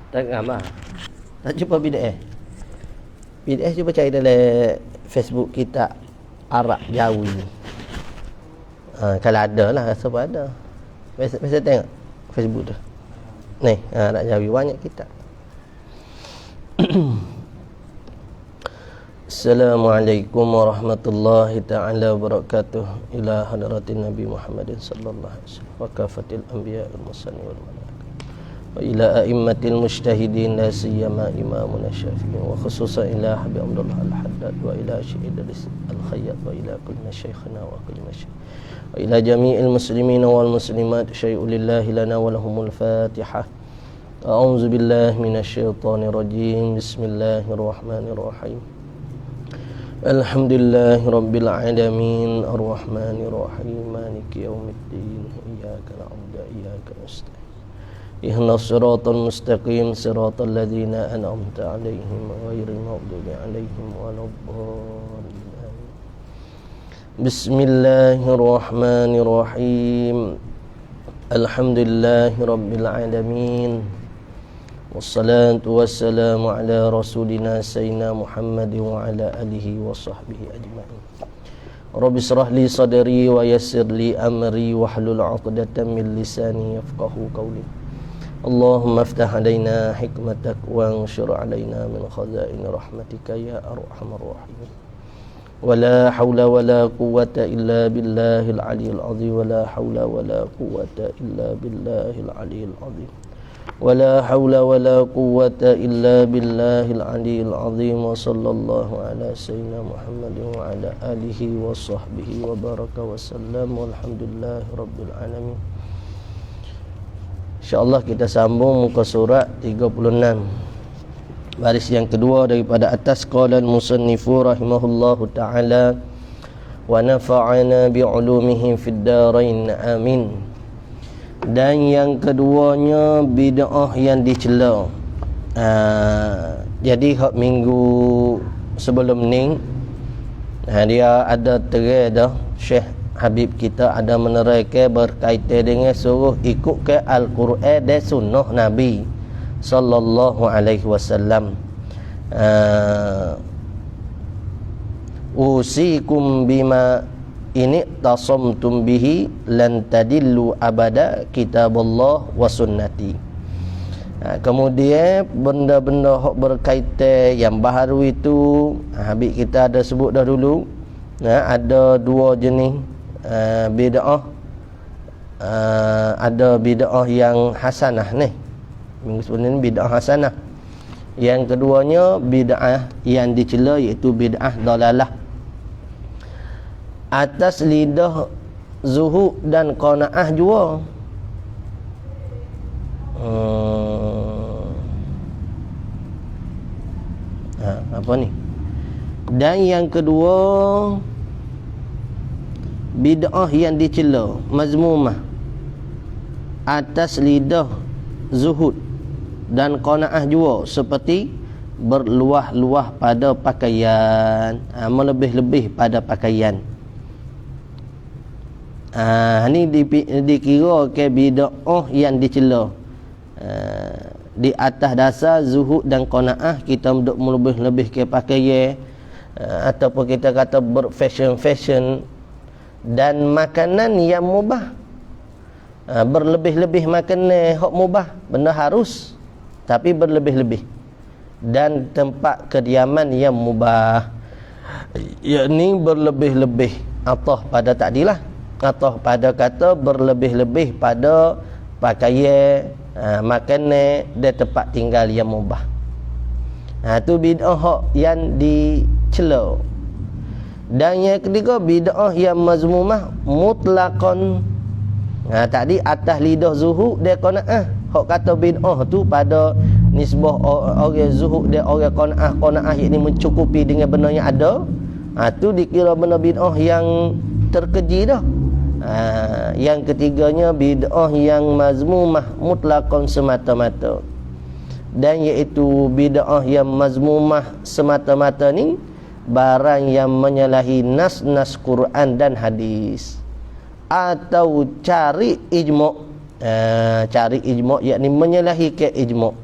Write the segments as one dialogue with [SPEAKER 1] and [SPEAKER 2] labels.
[SPEAKER 1] Tak ramah. Tak jumpa bid'ah. Bid'ah cuba cari dalam Facebook kita Arab Jawi. Kalau ada lah, rasa pun ada. Biasa tengok Facebook tu. Ni, Arab Jawi banyak kita. Assalamualaikum warahmatullahi ta'ala wabarakatuh. Ila hadratin Nabi Muhammadin sallallahu alaihi wasallam wa kafatil anbiya wal mursalin wal malaikah wa ila a'immatil mujtahidin la siyama imamuna syafi'in wa khususan ila Habib Abdullah al-Haddad wa ila Syekh Idris al-Khayyat wa ila kulli syekhana wa kulli masyayikh wa ila jami'il muslimin wal muslimat syai'un lillahi lana wa lahumul fatihah. A'udzu billahi minasyaitonir rajim. Bismillahirrahmanirrahim. Alhamdulillahi rabbil alamin arrahmanir rahim maliki yaumiddin iyyaka na'budu wa iyyaka nasta'in ihdinas siratal mustaqim siratal ladzina an'amta 'alaihim ghairil maghdubi 'alaihim waladdallin. Bismillahirrahmanirrahim. Alhamdulillahi rabbil alamin. Wassalatu wassalamu ala rasulina sayyidina Muhammad wa ala alihi wa sahbihi ajma'in. Rabbi shrah li sadri wa yassir li amri wahlul 'uqdatam min lisani yafqahu qawli. Allahumma iftah alaina hikmatak wa anshur alaina min khazain rahmatika ya arhamar rahimin. Wala hawla wala quwwata illa billahil aliyyil azim. Wala hawla wala quwwata illa billahil aliyyil azim. ولا حول ولا قوة إلا بالله العلي العظيم وصلى الله على سيدنا محمد وعلى آله وصحبه وبارك وسلم والحمد لله رب العالمين. InsyaAllah kita sambung muka surat 36, baris yang kedua daripada atas. Qala al-musannifu rahimahullahu ta'ala wa nafa'ana bi'ulumihi fid darain amin. Dan yang keduanya bid'ah yang dicela. Jadi hak minggu sebelum ni dia ada terai dah, Syekh Habib kita ada menerangkan berkaitan dengan suruh ikut ke Al-Quran dan sunnah Nabi sallallahu alaihi wasallam. Usikum bima ini tasamtum bihi lan tadillu abada kitabullah wa sunnati. Kemudian benda-benda hak berkaitan yang baharu itu Habib kita ada sebut dah dulu. Ada dua jenis bid'ah. Ada bid'ah yang hasanah ni. Minggu sebelum ni bid'ah hasanah. Yang keduanya bid'ah yang dicela iaitu bid'ah dalalah. Atas lidah zuhud dan qanaah jua. Apa ni? Dan yang kedua bid'ah yang dicela, mazmumah, atas lidah zuhud dan qanaah jua, seperti berluah-luah pada pakaian, melebih-lebih pada pakaian. Ni dikira ke bid'ah yang dicela. Di atas dasar zuhud dan qanaah kita duk melebih-lebih ke pakaian, ataupun kita kata berfashion dan makanan yang mubah. Berlebih-lebih makanan hak mubah, benda harus tapi berlebih-lebih, dan tempat kediaman yang mubah, yakni berlebih-lebih atau pada takdilah, atau pada kata berlebih-lebih pada pakaian, makanan dan tempat tinggal yang mubah. Itu bid'ah yang dicela. Dan yang ketiga bid'ah yang mazmumah mutlaqan. Tadi atas lidah zuhud dan qanaah. Hak kata bid'ah tu pada nisbah orang zuhud dan orang qanaah. Qanaah yakni mencukupi dengan benda yang ada. Tu dikira benda bid'ah yang terkeji dah. Yang ketiganya bid'ah yang mazmumah mutlaqan semata-mata. Dan iaitu bid'ah yang mazmumah semata-mata ni barang yang menyalahi nas-nas Quran dan hadis, atau cari ijma'. Cari ijma' yakni menyalahi ke ijma'.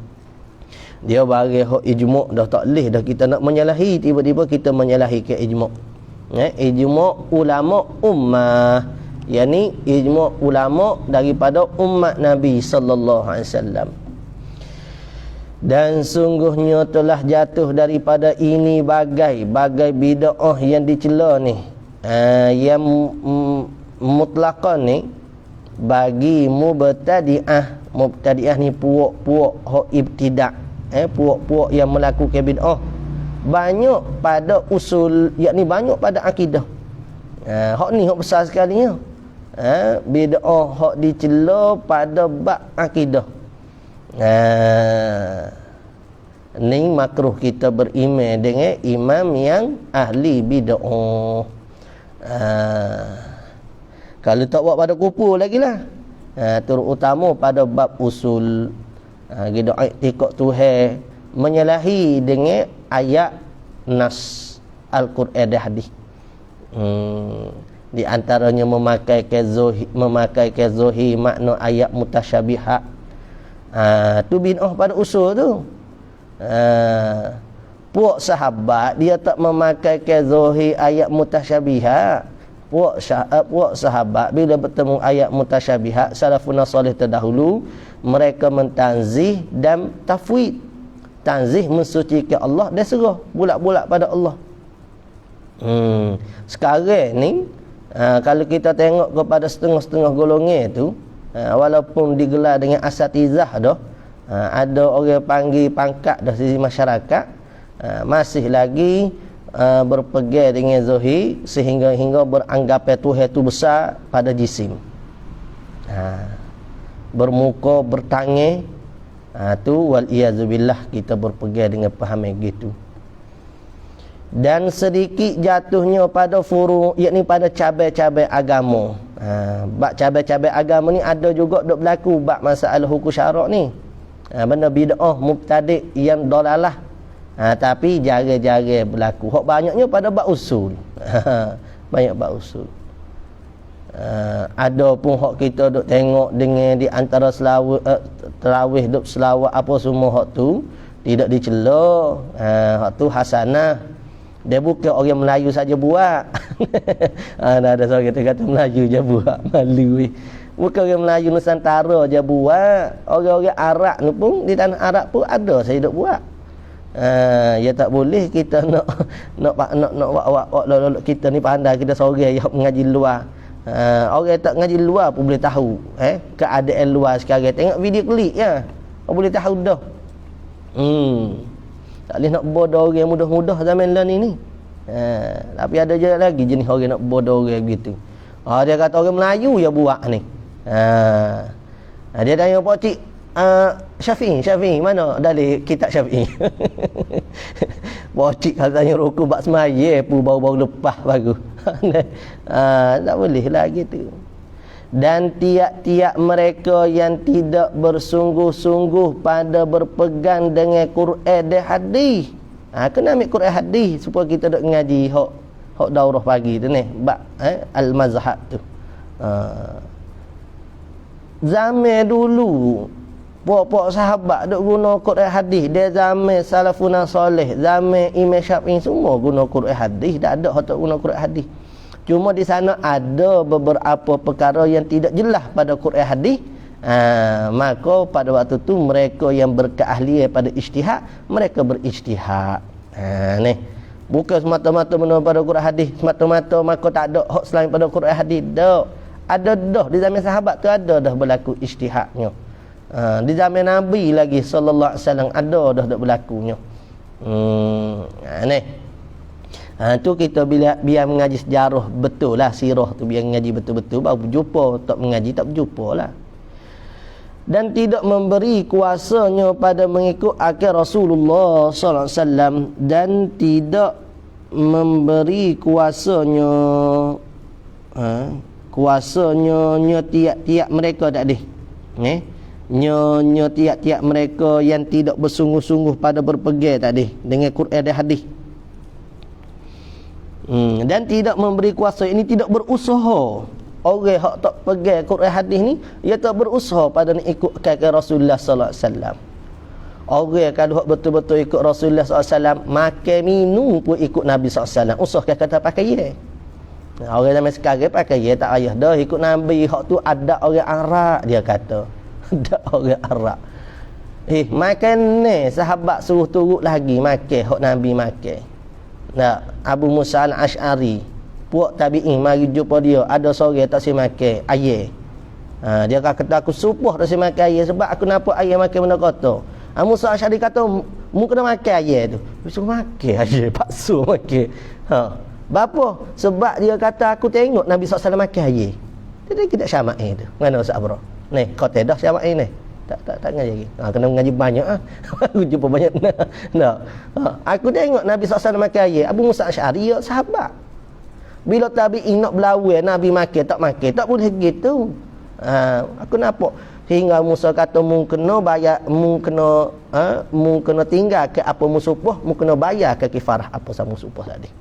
[SPEAKER 1] Dia bagi hak ijma' dah tak leh dah kita nak menyalahi, tiba-tiba kita menyalahi ke ijma'. Ijma' ulama ummah, yakni ijma' ulama daripada umat Nabi sallallahu alaihi wasallam. Dan sungguhnya telah jatuh daripada ini bagai bid'ah yang dicela ni, yang mutlaqan ni, bagi mubtadi'ah ni puak-puak hak ibtida', puak-puak yang melakukan bid'ah, banyak pada usul, yakni banyak pada akidah. Hak ni hak besar sekali nya. Bid'ah hak dicela pada bab akidah. Ni makruh kita beriman dengan imam yang ahli bid'ah. Kalau tak buat pada kufur lagi lah. Terutama pada bab usul, kita i'tiqad Tuhan menyalahi dengan ayat nas Al-Quran dan hadis. Di antaranya memakai ke zohir makna ayat mutasyabihat. Tu bid'ah pada usul tu. Puak sahabat dia tak memakai ke zohir ayat mutasyabihat. Puak sahabat bila bertemu ayat mutasyabihat, salafun salih terdahulu mereka mentanzih dan tafwid. Tanzih mensucikan Allah dan serah bulat-bulat pada Allah. Sekarang ni kalau kita tengok kepada setengah-setengah golongan tu, walaupun digelar dengan asatizah dah, ada orang panggil pangkat dari sisi masyarakat, masih lagi berpegang dengan zahir sehingga beranggapan Tuhan itu besar pada jisim. Bermuka, bertangan, tu wal iyazubillah kita berpegang dengan pahaman gitu. Dan sedikit jatuhnya pada furu', yakni pada cabai-cabai agama. Bab cabai-cabai agama ni ada juga dok berlaku bab masalah hukum syarak ni. Benda bid'ah mubtadi' yang dalalah. Tapi jarang-jarang berlaku. Hak banyaknya pada bab usul. Banyak bab usul. Ada pun hak kita duk tengok dengan di antara tarawih duk selawat apa semua hak tu tidak dicela. Hak tu hasanah. Dia bukan orang Melayu saja buat. Ada seorang kata Melayu je buat, malu. Bukan orang Melayu Nusantara je buat. Orang-orang Arab ni pun, di tanah Arab pun ada saya duk buat. Ya tak boleh kita nak kita ni pandai, kita seorang yang mengaji luar. Orang tak mengaji luar pun boleh tahu keadaan luar sekarang. Tengok video klip ya, boleh tahu dah. Tak boleh nak bodoh orang mudah-mudah zaman lah ni. Tapi ada je lagi jenis orang nak bodoh orang begitu. Dia kata orang Melayu ya buat ni. Dia tanya Pak Cik, Syafi'i mana dari kitab Syafi'i? Pak Cik katanya rukuk bak semaya pun baru-baru lepas baru. Tak boleh lah gitu. Dan tiap-tiap mereka yang tidak bersungguh-sungguh pada berpegang dengan Quran dan hadis. Kena ambil Quran hadis supaya kita dok ngaji hak daurah pagi tu ni, bab al-mazhab tu. Zaman dulu puak-puak sahabat dok guna Quran hadis, dia zaman salafun salih, zaman Imam Syafi'i semua guna Quran hadis, tak ada hak tak guna Quran hadis. Cuma di sana ada beberapa perkara yang tidak jelas pada Quran hadis. Maka pada waktu tu mereka yang berkeahlian pada ijtihad, mereka berijtihad. Ni bukan semata-mata menurut pada Quran hadis, semata-mata maka tak ada hak selain pada Quran hadis. Ada dah di zaman sahabat tu ada dah berlaku ijtihadnya. Di zaman Nabi lagi sallallahu alaihi wasallam ada dah berlakunya. Ni tu kita biar mengaji sejarah betul lah, sirah tu biar mengaji betul-betul, baru berjumpa. Tak mengaji tak berjumpa lah. Dan tidak memberi kuasanya pada mengikut akal Rasulullah sallallahu alaihi wasallam, dan tidak memberi kuasanya tiap-tiap mereka tak ada. Nyonya tiap-tiap mereka yang tidak bersungguh-sungguh pada berpegang tak ada dengan Quran dan hadis. Dan tidak memberi kuasa, ini tidak berusaha. Orang hak tak pegang Quran hadis ni, dia tak berusaha pada nak ikut kata Rasulullah sallallahu alaihi wasallam. Orang kalau betul-betul ikut Rasulullah SAW, makan minum pun ikut Nabi SAW. Usah kata pakai ye. Orang zaman sekarang pakai ye tak payah dah ikut Nabi. Hak tu ada orang Arab dia kata. Ada orang Arab. Makan ni sahabat suruh turut lagi makan hak Nabi makan. Nah, Abu Musa al-Ash'ari, puak tabi'in mari jumpa dia, ada sore tak si makan ayam. Dia kata aku supuh tak si makan ayam sebab aku nampak ayam makan benda kotor. Abu Musa al-Ash'ari kata mu kena makan ayam tu. Suruh makan ayam, paksa makan. Bapa? Sebab dia kata aku tengok Nabi SAW makan ayam. Dia tidak syamak tu. Mana Ustaz Abra? Ni, kau tidak syamak ni. Tak ngaji lagi. Kena mengaji banyak aku jumpa banyak aku tengok Nabi SAW makan ayam. Abu Musa al-Ash'ari ya sahabat. Bila tabi'in nak berlawan Nabi makan tak boleh gitu. Aku nampak hingga Musa kata mu kena bayar, mu kena tinggal ke apa musupuh, mu kena bayar ke kifarah apa sama musupuh tadi.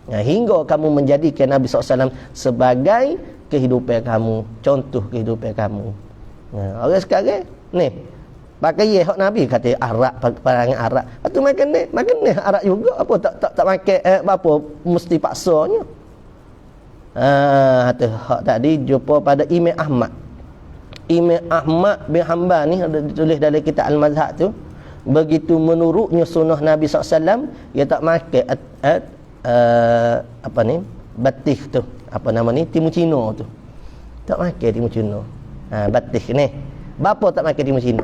[SPEAKER 1] Hingga kamu menjadikan Nabi SAW sebagai kehidupan kamu, contoh kehidupan kamu. Orang sekarang ni pakai ye hak Nabi kata Arab, perangai Arab. Patu makan ni Arab juga apa tak makan apa mesti paksanya. Hak tadi jumpa pada Imam Ahmad. Imam Ahmad bin Hanbal ni ada ditulis dalam kitab Al-Mazhab tu, begitu menurutnya sunnah Nabi SAW, dia tak makan apa ni batik tu, apa nama ni, timun cino tu. Tak makan timun cino. Batik ni. Bapa tak makan timun cino?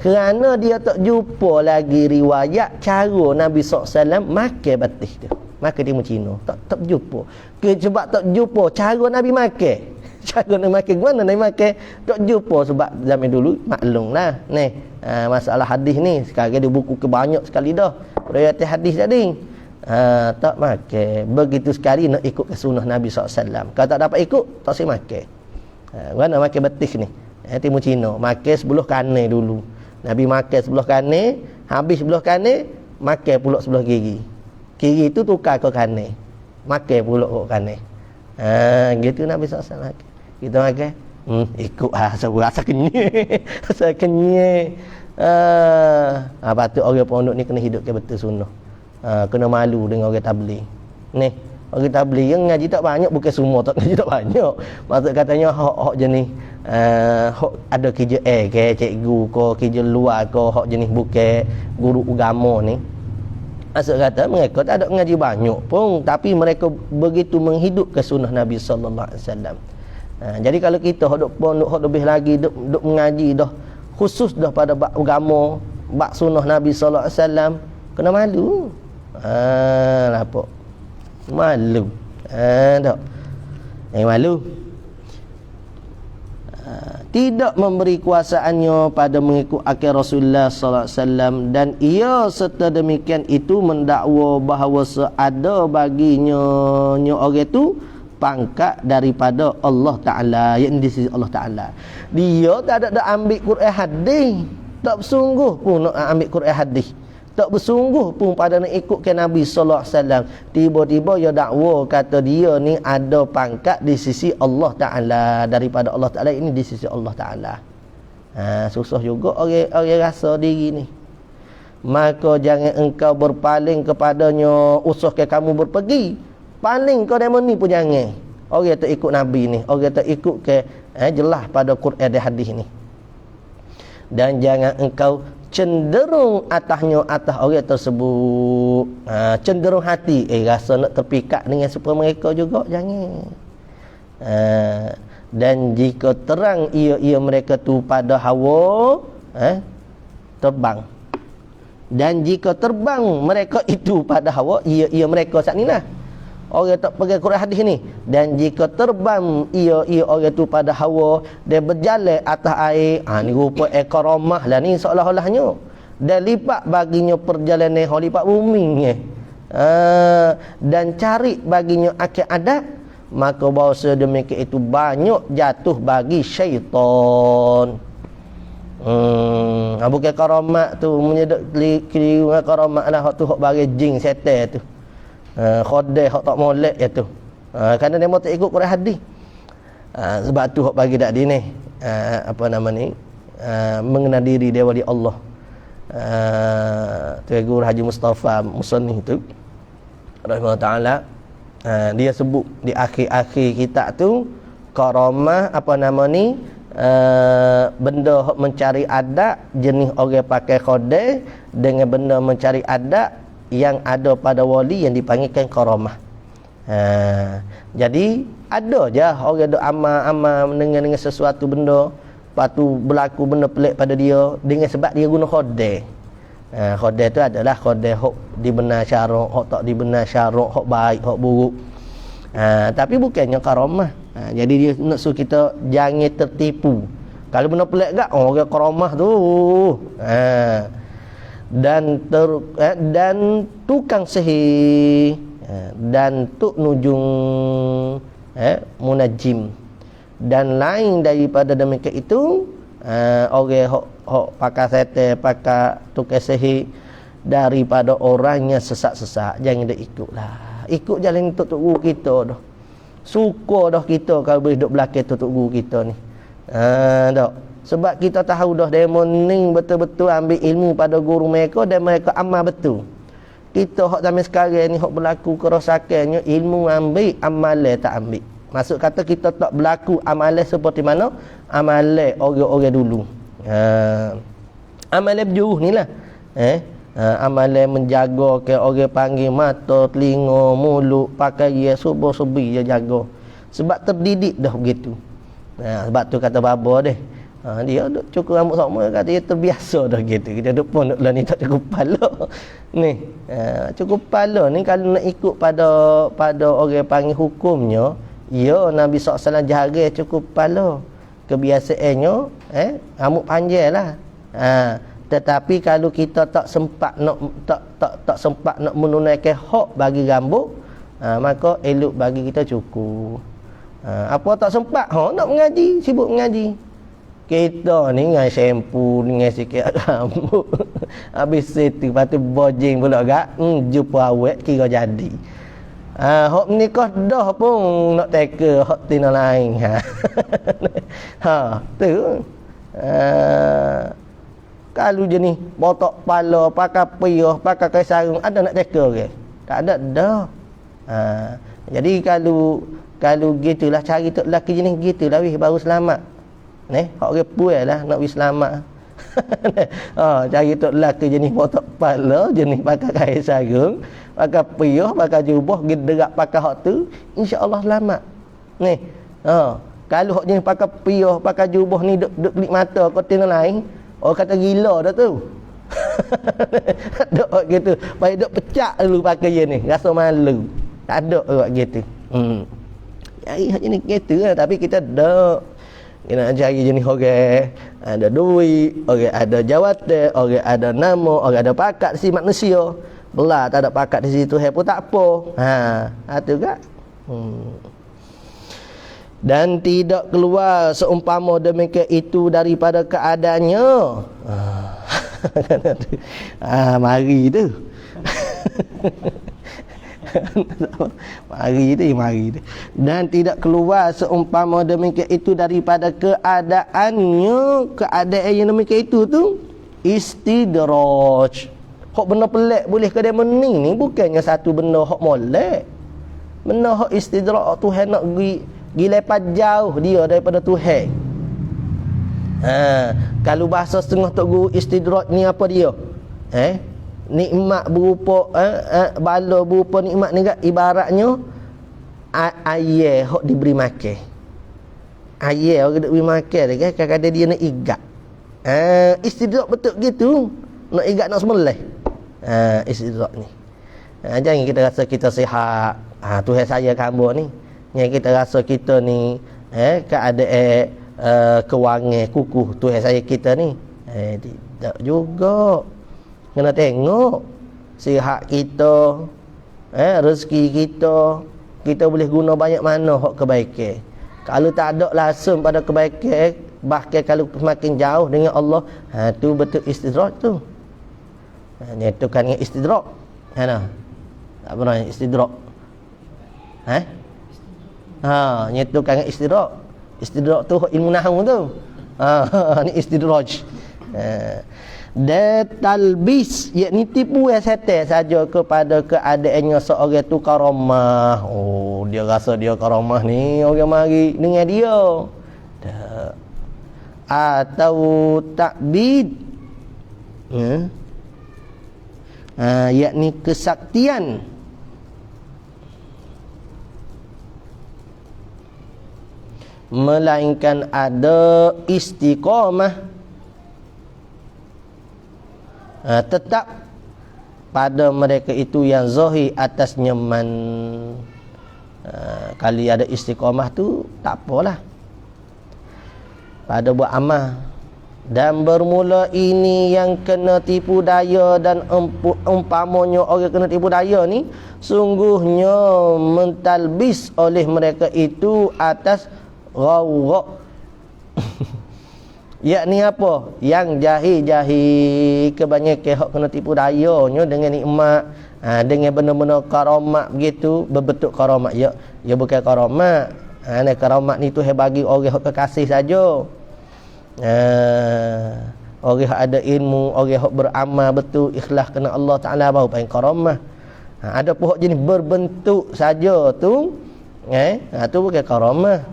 [SPEAKER 1] Kerana dia tak jumpa lagi riwayat cara Nabi SAW makan batik tu, makan timun cino. Tak jumpa. Sebab tak jumpa cara Nabi makan. Cara Nabi makan mana Nabi makan? Tak jumpa sebab zaman dulu maklumlah ni. Masalah hadis ni sekarang dia buku ke banyak sekali dah. Riwayat hadis tadi. Tak makan. Begitu sekali nak ikut ke sunnah Nabi SAW. Kalau tak dapat ikut, tak boleh makan. Mana makan batik ni? Timun cino. Makan sebelah kanan dulu. Nabi makan sebelah kanan, habis sebelah kanan, makan pulak sebelah kiri. Kiri tu tukar ke kanan. Makan pulak ke kanan. Gitu Nabi SAW. Kita makan. Ikut rasa kenyai. Rasa kenyai. Patut orang pondok ni kena hidup ke betul sunnah. Kena malu dengan orang tabligh. Ni, orang tabligh yang ngaji tak banyak, bukan semua tak ngaji tak banyak. Maksud katanya hak jenis hak ada kerja ke cikgu ke kerja luar ke hak jenis bukan guru agama ni. Maksud kata mereka tak ada ngaji banyak pun, tapi mereka begitu menghidup ke sunnah Nabi sallallahu alaihi wasallam. Jadi kalau kita hak pondok hak lebih lagi duk mengaji dah khusus dah pada bab agama, bab sunnah Nabi sallallahu alaihi wasallam, kena malu. Apa? Malu. Tak. Malu. Tidak memberi kuasaannya pada mengikut akal Rasulullah sallallahu alaihi wasallam, dan ia serta demikian itu mendakwa bahawa seada baginya orang itu pangkat daripada Allah Taala, yang di sisi Allah Taala. Dia tak ada ambil Quran hadis, tak bersungguh pun nak ambil Quran hadis, tak bersungguh pun pada nak ikut ke Nabi sallallahu alaihi wasallam. Tiba-tiba dia dakwa kata dia ni ada pangkat di sisi Allah Taala, daripada Allah Taala, ini di sisi Allah Taala. Susah juga orang rasa diri ni. Maka jangan engkau berpaling kepadanya, usahkan kamu berpergi. Paling kau demo ni pun jangan. Orang tak ikut Nabi ni, orang tak ikut ke jelas pada Quran dan hadis ni. Dan jangan engkau cenderung atas orang tersebut. Cenderung hati rasa nak terpikat dengan supaya mereka juga, jangan. Dan jika terang ia mereka tu pada hawa, terbang. Dan jika terbang mereka itu pada hawa, ia mereka saat ni lah, orang tak pegang Quran hadis ni. Dan jika terbang ia orang tu pada hawa, dia berjalan atas air, ni rupa karamah lah ni seolah-olahnya. Dan lipat baginya perjalanan lipat bumi dan cari baginya akal adat, maka bahasa demikian itu banyak jatuh bagi syaitan. Bukan karamat tu menyedak keliru karamat lah, hak tu hak bagi jin setan tu. Khodai hak tak molek ya tu. Kerana dia mau tak ikut Quran hadis. Sebab tu hak bagi dak dia ni apa nama ni, mengenal diri dia wali Allah. Tuan Guru Haji Mustafa Musani tu rahimahullah taala, dia sebut di akhir-akhir kitab tu karamah apa nama ni, benda mencari adat jenis orang pakai khodai dengan benda mencari adat yang ada pada wali yang dipanggilkan karamah. Jadi ada je orang duk amal-amal dengan sesuatu benda, lepas tu berlaku benda pelik pada dia dengan sebab dia guna khodai. Khodai tu adalah khodai hok dibenar syarak, hok tak dibenar syarak, hok baik, hok buruk. Tapi bukannya karamah. Jadi dia nak suruh kita jangan tertipu. Kalau benda pelik gak orang karamah tu. Dan tukang sihir, dan tuk nujung, munajim, dan lain daripada demikian itu, orang hok pakai setan, pakai tukang sihir, daripada orang yang sesat-sesat, jangan dia ikutlah. Ikut jalan tok guru kita dah. Suka dah kita kalau boleh duduk belakang tok guru kita ni. Tak. Sebab kita tahu dah demo ni betul-betul ambil ilmu pada guru mereka dan mereka amal betul. Kita hak zaman sekarang ni hak berlaku kerosakannya, ilmu ambil, amalan tak ambil. Maksud kata kita tak berlaku amalan seperti mana amalan orang-orang dulu. Amalan berjuruh ni lah. Amalan menjaga ke orang panggil mata, telinga, mulut, pakaian, subuh-subi dia jaga. Sebab terdidik dah begitu. Sebab tu kata baba deh, dia duk cukur rambut sama, kata dia terbiasa dah gitu. Kita duk pun duk lah ni tak cukup kepala. Ni, cukup kepala ni kalau nak ikut pada orang panggil hukumnya, ya Nabi SAW jaga cukup kepala. Kebiasaannya, rambut panjang lah. Tetapi kalau kita tak sempat nak sempat nak menunaikan hak bagi rambut, maka elok bagi kita cukur. Apa tak sempat, nak mengaji, sibuk mengaji. Kita ni dengan shampoo, dengan sikit rambut, habis itu lepas tu bojing pula gak, jumpa awet kira jadi. Hak menikah dah pun nak teka hak tina lain. Tu. Kalau jenis botok kepala, pakai piyah, pakai kain sarung, ada nak teka ke? Tak ada dah. Jadi kalau gitulah cari tok lelaki jenis gitulah weh baru selamat. Hak orang puai lah nak weh selamat. Cari tok lelaki jenis botok kepala, jenis pakai kain sarung, pakai piyah, pakai jubah, gerak pakai hak tu, insya-Allah selamat. Kalau hak jenis pakai piyah, pakai jubah ni duk kelip mata kau tengok lain, orang kata gila dah tu. Duk gitu. Baik duk pecak dulu pakai je ni, rasa malu. Tak ada orang gitu. Cari hak jenis gitu lah, tapi kita dak. Kita nak cari jenis orang ada duit, orang ada jawatan, orang ada nama, orang ada pakat si manusia. Belah tak ada pakat di situ, pun tak apa. Tu kan. Dan tidak keluar seumpama demikian itu daripada keadaannya. Mari tu. mari tu. Dan tidak keluar seumpama demikian itu daripada keadaannya, keadaan yang demikian itu tu istidraj. Hak benda pelik boleh ke dia ni bukannya satu benda hak molek. Benda hak istidraj Tuhan nak pergi lepas jauh dia daripada Tuhan. Kalau bahasa setengah tok guru istidraj ni apa dia? Nikmat berupa bala berupa nikmat ni kan ibaratnya ayah hok diberi makan. Ayah orang diberi makan kan kadang-kadang dia nak igat. Istidraj betul gitu. Nak igat nak sembelih. Istidraj ni. Jangan kita rasa kita sihat. Tuhan saya kamu ni. Yang kita rasa kita ni keadaan kewangan kukuh Tuhan saya kita ni. Tidak juga. Kena tengok sihat kita, rezeki kita boleh guna banyak mana hak kebaikan. Kalau tak ada langsung pada kebaikan, bahkan kalau semakin jauh dengan Allah, tu betul istidraj tu. Nyatukan dengan istidraj. Tak pernah istidraj. Nyatukan dengan istidraj. Istidraj tu ilmu nahwu tu. Ni istidraj. Dan talbis, yakni tipu setan saja kepada keadaannya seorang tu karamah. Oh, dia rasa dia karamah ni, orang mari dengan dia. Tak. Atau takbid, yakni kesaktian. Melainkan ada istiqamah, tetap pada mereka itu yang zahir atas nyaman. Kali ada istiqamah tu tak apalah, pada buat amal. Dan bermula ini yang kena tipu daya, dan umpamanya orang kena tipu daya ni sungguhnya mentalbis oleh mereka itu atas ghawra. Yakni apa? Yang jahil-jahil kebanyakan hak kena tipu dayanya dengan nikmat, dengan benda-benda karamat begitu, berbentuk karamat. Ya bukan karamat. Karamat ni tu bagi orang hak kekasih saja. Orang hak ada ilmu, orang hak beramal betul, ikhlas kena Allah Taala, baru panggil karamah. Ada pun hak jenis berbentuk saja tu, tu bukan karamah.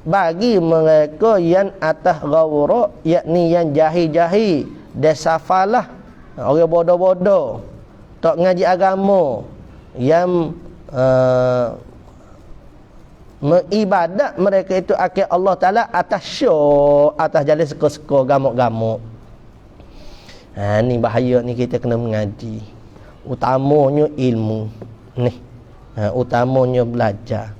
[SPEAKER 1] Bagi mereka yang atas ghawra, yakni yang jahil-jahil, desafalah, orang bodoh-bodoh, tak ngaji agama, yang mengibadat mereka itu akhir Allah Ta'ala atas syok, atas jalan suka-suka, gamuk-gamuk. Ni bahaya ni, kita kena mengaji. Utamanya ilmu ni, utamanya belajar.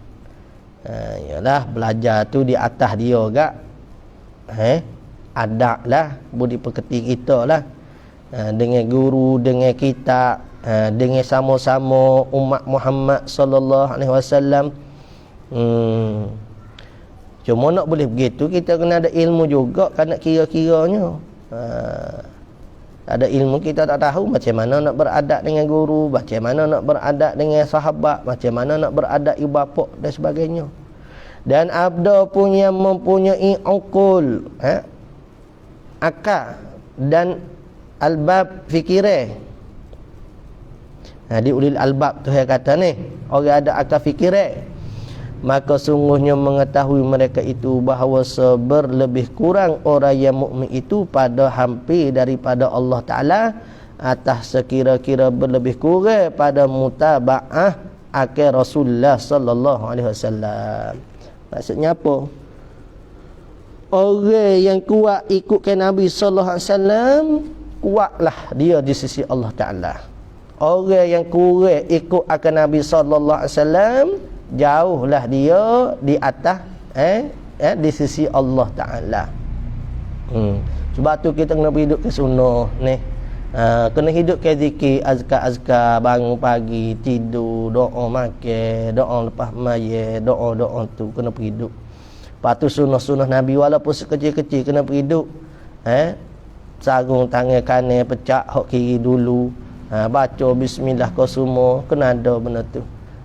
[SPEAKER 1] Yalah, belajar tu di atas dia gak, adab lah, budi pekerti kita lah, dengan guru, dengan kitab, dengan sama-sama umat Muhammad sallallahu alaihi wasallam. Cuma nak boleh begitu, kita kena ada ilmu juga, kan nak kira-kiranya. Ada ilmu kita tak tahu macam mana nak beradab dengan guru, macam mana nak beradab dengan sahabat, macam mana nak beradab ibu bapa dan sebagainya. Dan abda pun yang mempunyai uqul, akal dan albab fikiran. Di ulil albab tu saya kata ni, orang ada akal fikiran, maka sungguhnya mengetahui mereka itu bahawa seberlebih kurang orang yang mukmin itu pada hampir daripada Allah Ta'ala atas sekira-kira berlebih kurang pada mutaba'ah akhir Rasulullah sallallahu alaihi wasallam. Maksudnya apa? Orang yang kuat ikutkan Nabi sallallahu alaihi wasallam, kuatlah dia di sisi Allah Ta'ala. Orang yang kurang ikut akan Nabi sallallahu alaihi wasallam, jauhlah dia di atas di sisi Allah Ta'ala. Sebab tu kita kena hidup ke sunnah ni. Kena hidup ke zikir, azkar-azkar, bangun pagi, tidur, doa makan, doa lepas mayat, doa-doa tu kena hidup. Lepas tu sunnah-sunnah Nabi walaupun sekecil-kecil kena hidup. Sarung tangan kanan pecah hak kiri dulu. Baca bismillah kau semua, kena ada benda tu.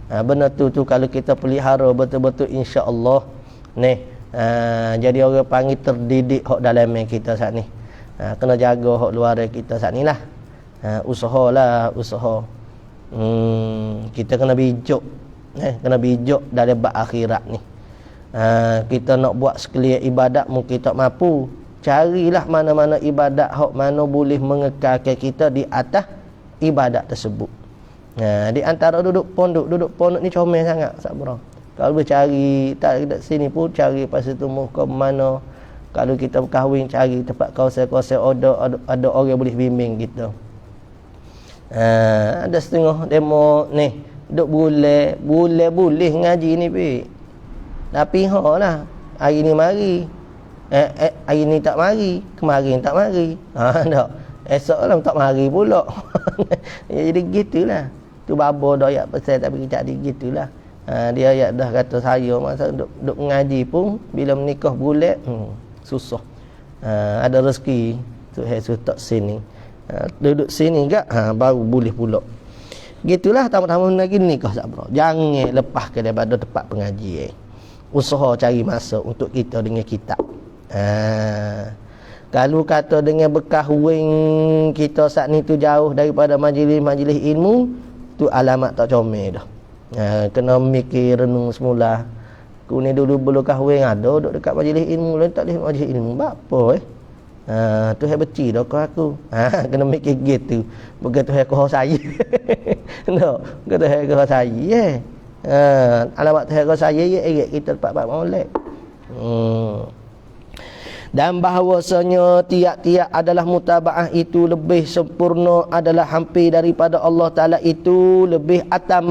[SPEAKER 1] Benda tu kalau kita pelihara betul-betul, insya-Allah ni jadi orang panggil terdidik hak dalam kita saat ni. Kena jaga hak luar kita saat ni lah. Usahalah, usaha. Kita kena bijak, kena bijak dalam bab akhirat ni. Kita nak buat sekalian ibadat mungkin tak mampu, carilah mana-mana ibadat hak mana boleh mengekalkan kita di atas ibadat tersebut. Di antara duduk pondok ni comel sangat, sabar. Kalau boleh cari tak dekat sini pun cari pasal tu muka mana. Kalau kita berkahwin cari tempat kawasan-kawasan ada orang boleh bimbing kita. Ada setengah demo ni duk boleh ngaji ni pi. Tapi lah hari ni mari. Hari ni tak mari, kemarin tak mari. Tak. Esok lah tak mari pula. Jadi gitulah. Tu babo dah ayat pasal tapi kita ada gitulah. Dia ayat dah kata saya masa duk ngaji pun bila menikah bulat susah. Ada rezeki tu tak sini. Duduk sini gak baru boleh pula. Gitulah tamu-tamu lagi nikah sabar. Jangan lepas ke daripada tempat pengajian. Usaha cari masa untuk kita dengan kitab. Kalau kata dengan berkahwin kita saat ni tu jauh daripada majlis-majlis ilmu, tu alamat tak comel dah. Kena mikir renung semula. Aku ni dulu belum kahwin ada duduk dekat majlis ilmu, lain tak boleh majlis ilmu. Apa tu hai beci dah kau aku. Kena mikir gitu. Bukan tu hai kau saya. No, bukan tu hai kau saya. Alamat tu hai kau saya ye kita dapat molek. Dan bahawasanya tiap-tiap adalah mutabaah itu lebih sempurna, adalah hampir daripada Allah Ta'ala itu lebih atam.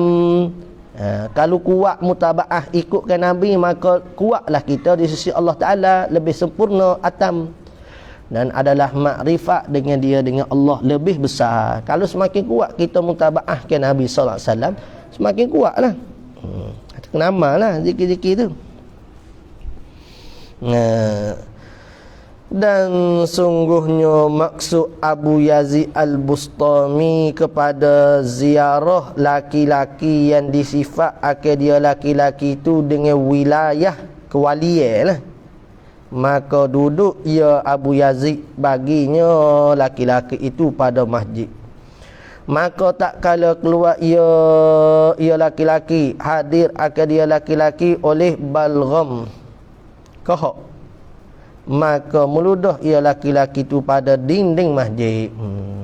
[SPEAKER 1] Kalau kuat mutabaah ikutkan Nabi, maka kuatlah kita di sisi Allah Ta'ala, lebih sempurna atam. Dan adalah makrifat dengan dia, dengan Allah lebih besar. Kalau semakin kuat kita mutabaah ke Nabi SAW, semakin kuatlah. Kena amal lah zikir-zikir tu. Dan sungguhnya maksud Abu Yazid Al-Bustami kepada ziarah laki-laki yang disifat akan dia laki-laki itu dengan wilayah kewalian lah. Maka duduk ia Abu Yazid baginya laki-laki itu pada masjid. Maka tak kala keluar ia laki-laki, hadir akan dia laki-laki oleh balgham kahok. Maka meludah ia laki-laki tu pada dinding masjid.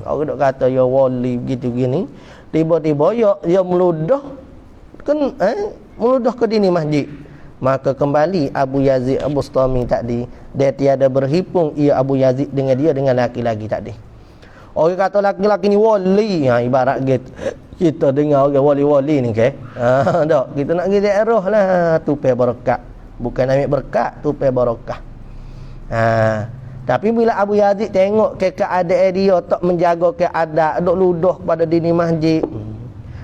[SPEAKER 1] Orang dok kata ya wali begitu gini, tiba-tiba ya meludah kan meludah ke dinding masjid. Maka kembali Abu Yazid Al-Bustami tadi, dia tiada berhipung ia Abu Yazid dengan dia dengan laki-laki tadi. Orang kata laki-laki ni wali, ibarat gitu. Kita dengar orang wali-wali ni ke. Dok, kita nak pergi daerah lah tupai berkat. Bukan ambil berkat, tupai barakah. Tapi bila Abu Yazid tengok ke keadaan dia tak menjaga keadaan, duk ludah pada dinding masjid,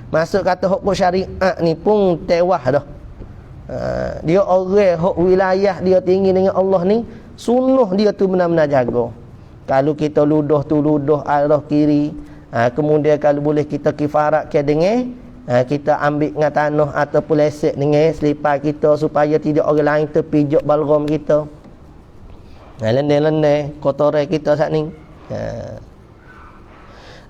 [SPEAKER 1] masuk kata hukum syariat ni pun tewas dah. Dia orang hak wilayah dia tinggi dengan Allah ni, sunnah dia tu benar-benar jaga. Kalau kita ludah tu ludah arah kiri, kemudian kalau boleh kita kifarat ke dengan kita ambil dengan tanah ataupun lesek dengan selipar kita supaya tidak orang lain terpijak balgam kita. Lendai-lendai kotoran kita saat ni.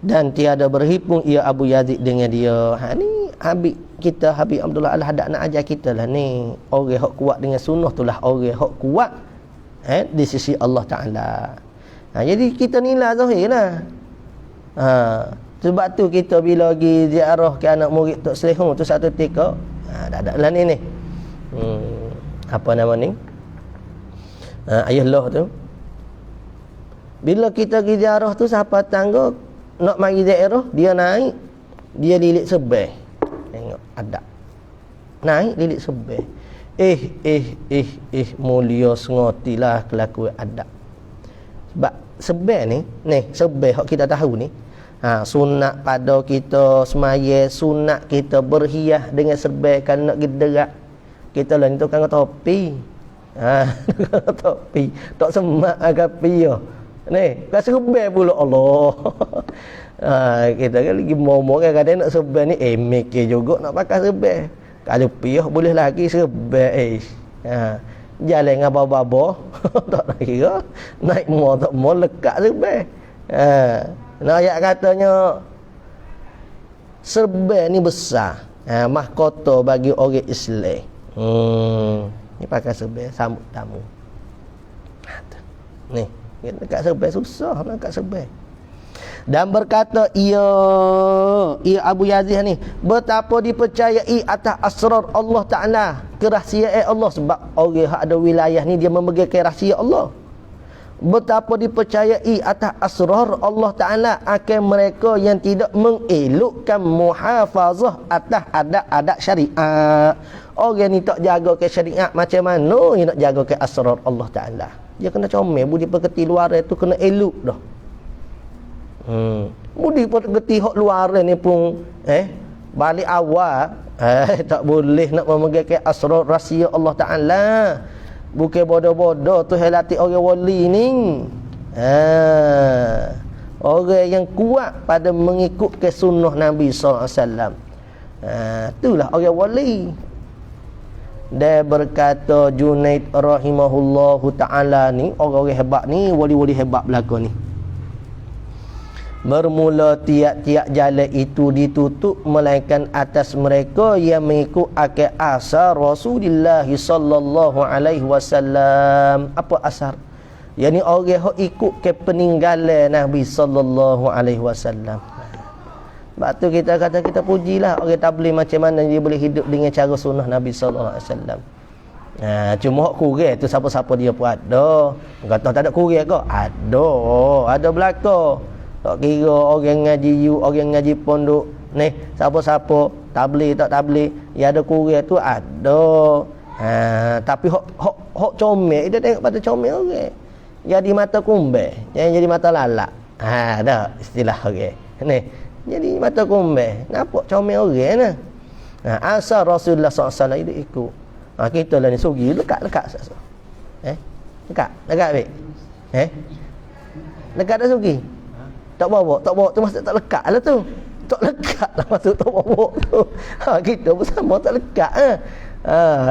[SPEAKER 1] Dan tiada berhipung ia Abu Yazid dengan dia. Ni Habib kita, Habib Abdullah Al-Haddad nak ajar kita lah ni. Orang hak kuat dengan sunnah tu lah orang hak kuat di sisi Allah Ta'ala. Jadi kita nilai zahir lah. Sebab tu kita bila pergi ziarah ke anak murid Tok Selehong tu satu tika, dah lah ni. Apa nama ni? Ayah Allah tu, bila kita pergi ziarah tu siapa tangga nak mari daerah, dia naik, dia lilit sebeh. Tengok adab naik lilit sebeh. Mulia sengotilah kelakuan adab. Sebab sebeh ni sebeh hak kita tahu ni, sunat pada kita semaya, sunat kita berhias dengan sebeh. Kalau nak gederak kita lah ni tukang topi. Topi tak semak agapi yo. Ni kan serbai pula Allah. Kita kan lagi mau kadang nak serbai ni mikir juga nak pakai serbai. Kalau piah boleh lagi serbai. Jalan dengan baba-baba tak nak kira. Naik mo tak mo lekat serbai. Nak ayat katanya serbai ni besar. Mahkota bagi orang Islam. Ni pakai serbai sambut tamu. Ni dekat serbai susah nak dekat serbai. Dan berkata ia Abu Yazid ni, betapa dipercayai atas asrar Allah Ta'ala, kerahsiaan Allah. Sebab orang yang ada wilayah ni dia memegang rahsia Allah. Betapa dipercayai atas asrar Allah Ta'ala akan mereka yang tidak mengelokkan muhafazah atas adat-adat syariat. Orang ni tak jaga ke syariat, macam mana dia nak jaga ke asrar Allah Ta'ala? Dia kena comel, budi pekerti luar tu kena elok dah. Budi pekerti hak luar ni pun balik awal tak boleh nak memegang ke asrar rahsia Allah Ta'ala. Bukan bodoh-bodoh tu helati orang wali ni. Orang yang kuat pada mengikut ke sunnah Nabi SAW. Itulah orang wali. Dia berkata Junaid rahimahullahu ta'ala ni, orang-orang hebat ni, wali-wali hebat belaka ni. Bermula tiap-tiap jalan itu ditutup melainkan atas mereka yang mengikut akal asar Rasulullah sallallahu alaihi wasallam. Apa asar? Yani orang yang ikut ke peninggalan Nabi sallallahu alaihi wasallam. Sebab tu kita kata kita pujilah orang tabligh macam mana dia boleh hidup dengan cara sunnah Nabi sallallahu alaihi wasallam. Cuma hak kurang tu siapa-siapa dia pun ada. Kata tak ada kurang ke? Ada belaka. Tak kira orang ngaji you, orang ngaji pondok ni, siapa-siapa tabligh tak tabligh, ya ada kurang tu ada. Tapi hak comel dia tengok pada comel orang. Jadi mata kumbel, jangan jadi mata lalak. Ada istilah orang. Ni jadi mata kumbel, nampak comel orang nah. Asal Rasulullah SAW itu ikut. Kita lah ni sugi lekat-lekat sasa. Lekat baik. Lekat dah sugi. Tak bawa tu maksud tak lekat lah tu. Tak lekat lah maksud tak bawa tu. Kita bersama tak lekat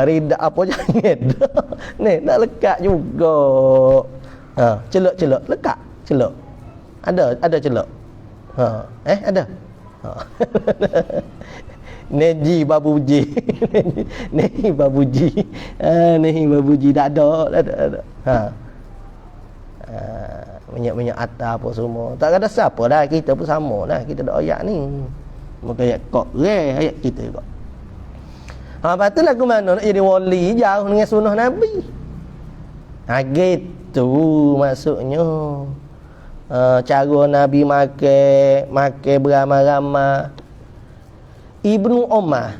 [SPEAKER 1] ridak apa jangan. Ni tak lekat juga. Celok lekat, celok. Ada celok. Ada. Neji babuji. Nehi babuji tak ada. Minyak-minyak atas apa semua. Tak ada siapa dah, kita pun sama dah. Kita ada ayat ni. Maka ayat kok ayat kita juga. Lepas tu lagu mana nak jadi wali jauh dengan sunnah Nabi. Gitu maksudnya. Cara Nabi makan beramai-ramai. Ibnu Umar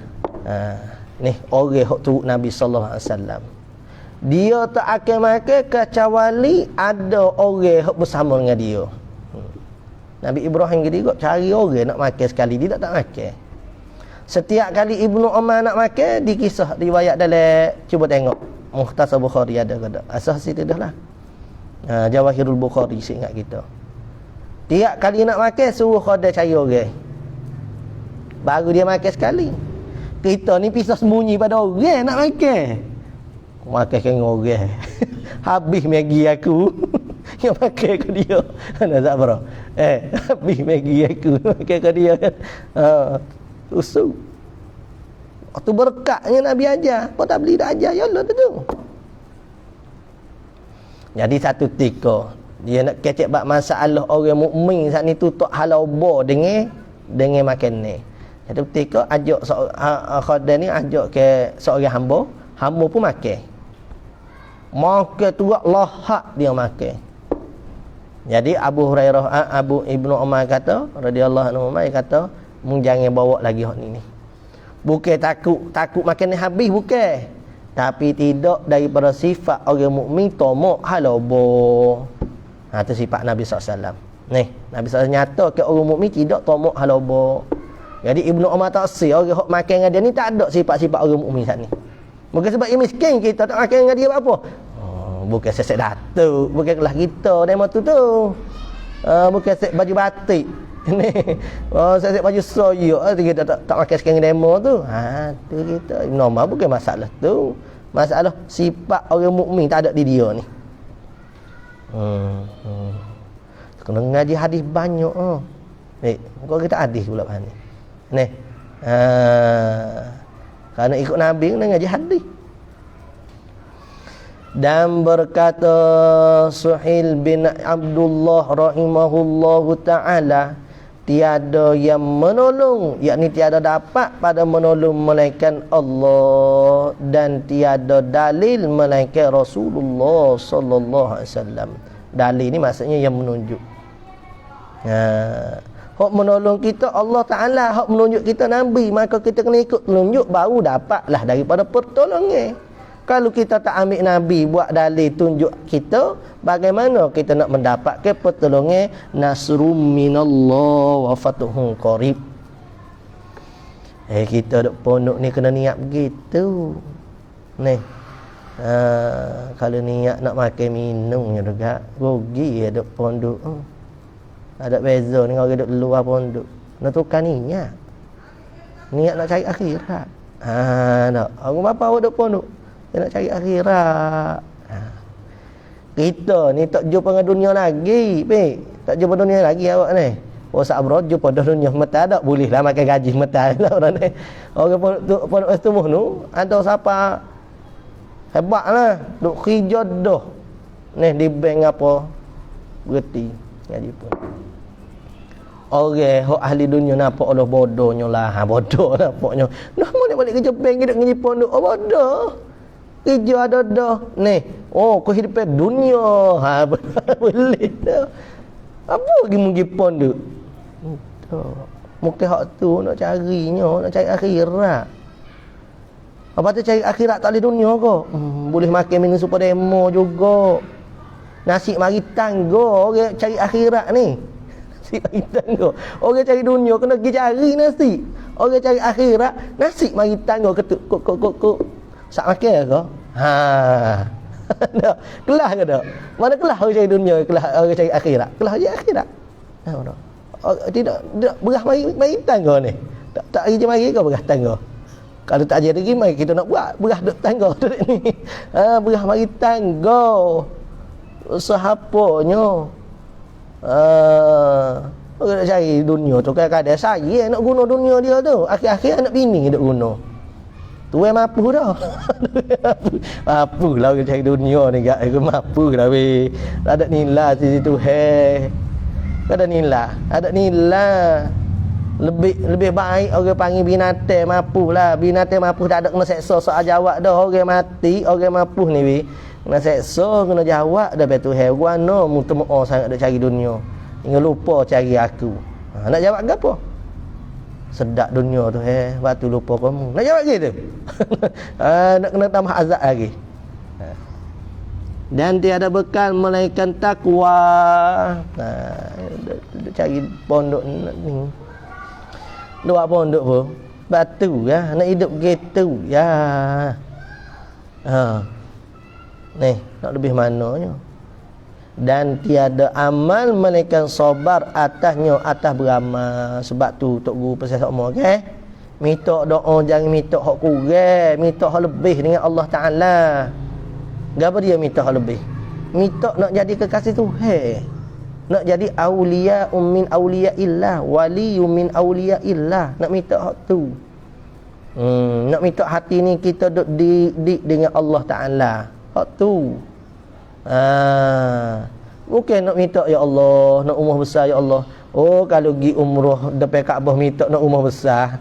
[SPEAKER 1] ni orang hak turut Nabi sallallahu alaihi wasallam. Dia tak akan makan kecuali ada orang hak bersama dengan dia. Nabi Ibrahim juga cari orang nak makan sekali, dia tak makan. Setiap kali Ibnu Umar nak makan, dikisah riwayat dalam, cuba tengok Mukhtasar Bukhari ada ke tak? Asas situ dah lah. Jawahirul Bukhari ingat kita. Tiap kali nak makan suruh khadah cari orang. Baru dia makan sekali. Kita ni pisah sembunyi pada orang nak makan. Makan dengan orang. Habis Maggi aku. Yang makan ke dia. Nak tak berapa? Habis Maggi aku. Makan ke dia kan. Tusuk. Waktu berkatnya Nabi ajar. Apa tak beli dah ajar. Ya Allah tu. Jadi satu tika. Dia nak kecek bab masalah orang mukmin saat ni tutup halau bo dengan makan ni. Satu tika ajak khadan ni ajak ke seorang hamba pun makan. Makan tu lahak dia makan. Jadi Abu Hurairah Abu Ibnu Umar kata radhiyallahu anhu kata, "Mung jangan bawa lagi hak ni." Bukan takut makan ni habis bukan. Tapi tidak daripada sifat orang mukmin tamak halabo. Itu sifat Nabi SAW. Ni, Nabi SAW nyata ke orang mukmin tidak tamak halabo. Jadi Ibnu Umar tak si orang hok makan dengan dia ni tak ada sifat-sifat orang mukmin saat ni. Bukan sebab dia miskin kita tak makan dengan dia apa. Bukan sesek datuk, bukan kelas kita demo tu. Bukan sesek baju batik. Ni. Sesek baju soyo kita tak makan sekarang demo tu. Tu kita Ibnu Umar bukan masalah tu. Masalah sifat orang mukmin tak ada di dia ni. Kena ngaji hadis banyak. Kau kita hadis pula bahan ni. Ni. Kerana ikut Nabi kena ngaji hadis. Dan berkata Suhail bin Abdullah rahimahullahu ta'ala, tiada yang menolong, yakni tiada dapat pada menolong melainkan Allah, dan tiada dalil melainkan Rasulullah sallallahu alaihi wasallam. Dalil ni maksudnya yang menunjuk. Hak menolong kita Allah Ta'ala, hak menunjuk kita Nabi, maka kita kena ikut menunjuk baru dapatlah daripada pertolongan. Kalau kita tak ambil Nabi buat dalil tunjuk kita, bagaimana kita nak mendapatkan pertolongan? Nasrum minallah wa fatuhun qarib. Kita duk pondok ni kena niat begitu. Ni. Kalau niat nak makan minum juga, rugi ya duk pondok. Ada beza dengan orang duk luar pondok. Nak tukar niat. Niat nak cari akhirat. Nak. Orang bapa awak duk pondok. Dia nak cari akhirat. Kita ni tak jumpa dengan dunia lagi, pe. Tak jumpa dunia lagi awak ni. Oh sabro jumpa dunia mata tak boleh lah makan gaji mata lah orang ni. Orang pondok setubuh tu ada siapa hebatlah duk kerja dah. Ni di bank apa? Berhenti gaji pun. Orang hok ahli dunia nampak Allah bodohnya lah. Bodoh nampaknya. Nah boleh balik kerja bank duduk ngaji pondok. Oh bodoh. Kerja ada dah. Ni, kehidupan dunia. Boleh dah. Apa lagi pergi pondok? Mungkin hak tu nak carinya, nak cari akhirat. Apa tu cari akhirat tak boleh dunia ke? Boleh makan minum super demo juga. Nasi mari tangga orang cari akhirat ni. Nasi mari tangga. Orang cari dunia kena pergi cari nasi. Orang cari akhirat, nasi mari tangga ketuk kok. Sak makan ke? Dah. Kelah ke tak? Mana kelah orang cari dunia, kelah orang cari akhirat. Kelah je akhirat. Tidak berah mari tangga ni. Tak kerja mari ke berah tangga? Kalau tak ada lagi mari kita nak buat berah duk tangga tu ni. Berah mari tangga. Sahapanya. Orang nak cari dunia tu kadang-kadang saya nak guna dunia dia tu. Akhir-akhir anak bini duk guna. Tu mampu dah. Mampu lah orang cari dunia ni gak aku mampu dah weh. Ada nilai di situ ada nilai. Lebih baik orang panggil binatang mampu lah. Binatang mampu tak ada kena seksa soal jawab dah. Orang mati, orang mampu ni weh. Kena seksa, kena jawab dah betul hewan no mutemu sangat nak cari dunia. Hingga lupa cari aku. Nak jawab ke apa? Sedap dunia tu waktu lupa kamu. Nak jawab gitu. Nak kena tambah azab lagi. Dan tiada bekal melainkan takwa. Cari pondok ni. Dua pondok pun batu ya, nak hidup gitu ya. Ni, nak lebih mananya. Dan tiada amal melainkan sabar atasnya, atas beramal. Sebab tu tok guru pesan sama okey. Minta doa jangan minta hak kurang, minta hak lebih dengan Allah Taala. Gapo dia minta hak lebih? Minta nak jadi kekasih Tuhan. Nak jadi aulia min aulia illah, wali min aulia illah. Nak minta hak tu. Nak minta hati ni kita duk di dengan Allah Taala. Hak tu. Bukan nak minta ya Allah, nak umrah besar ya Allah. Oh kalau pergi umrah depan Kaabah minta nak umrah besar.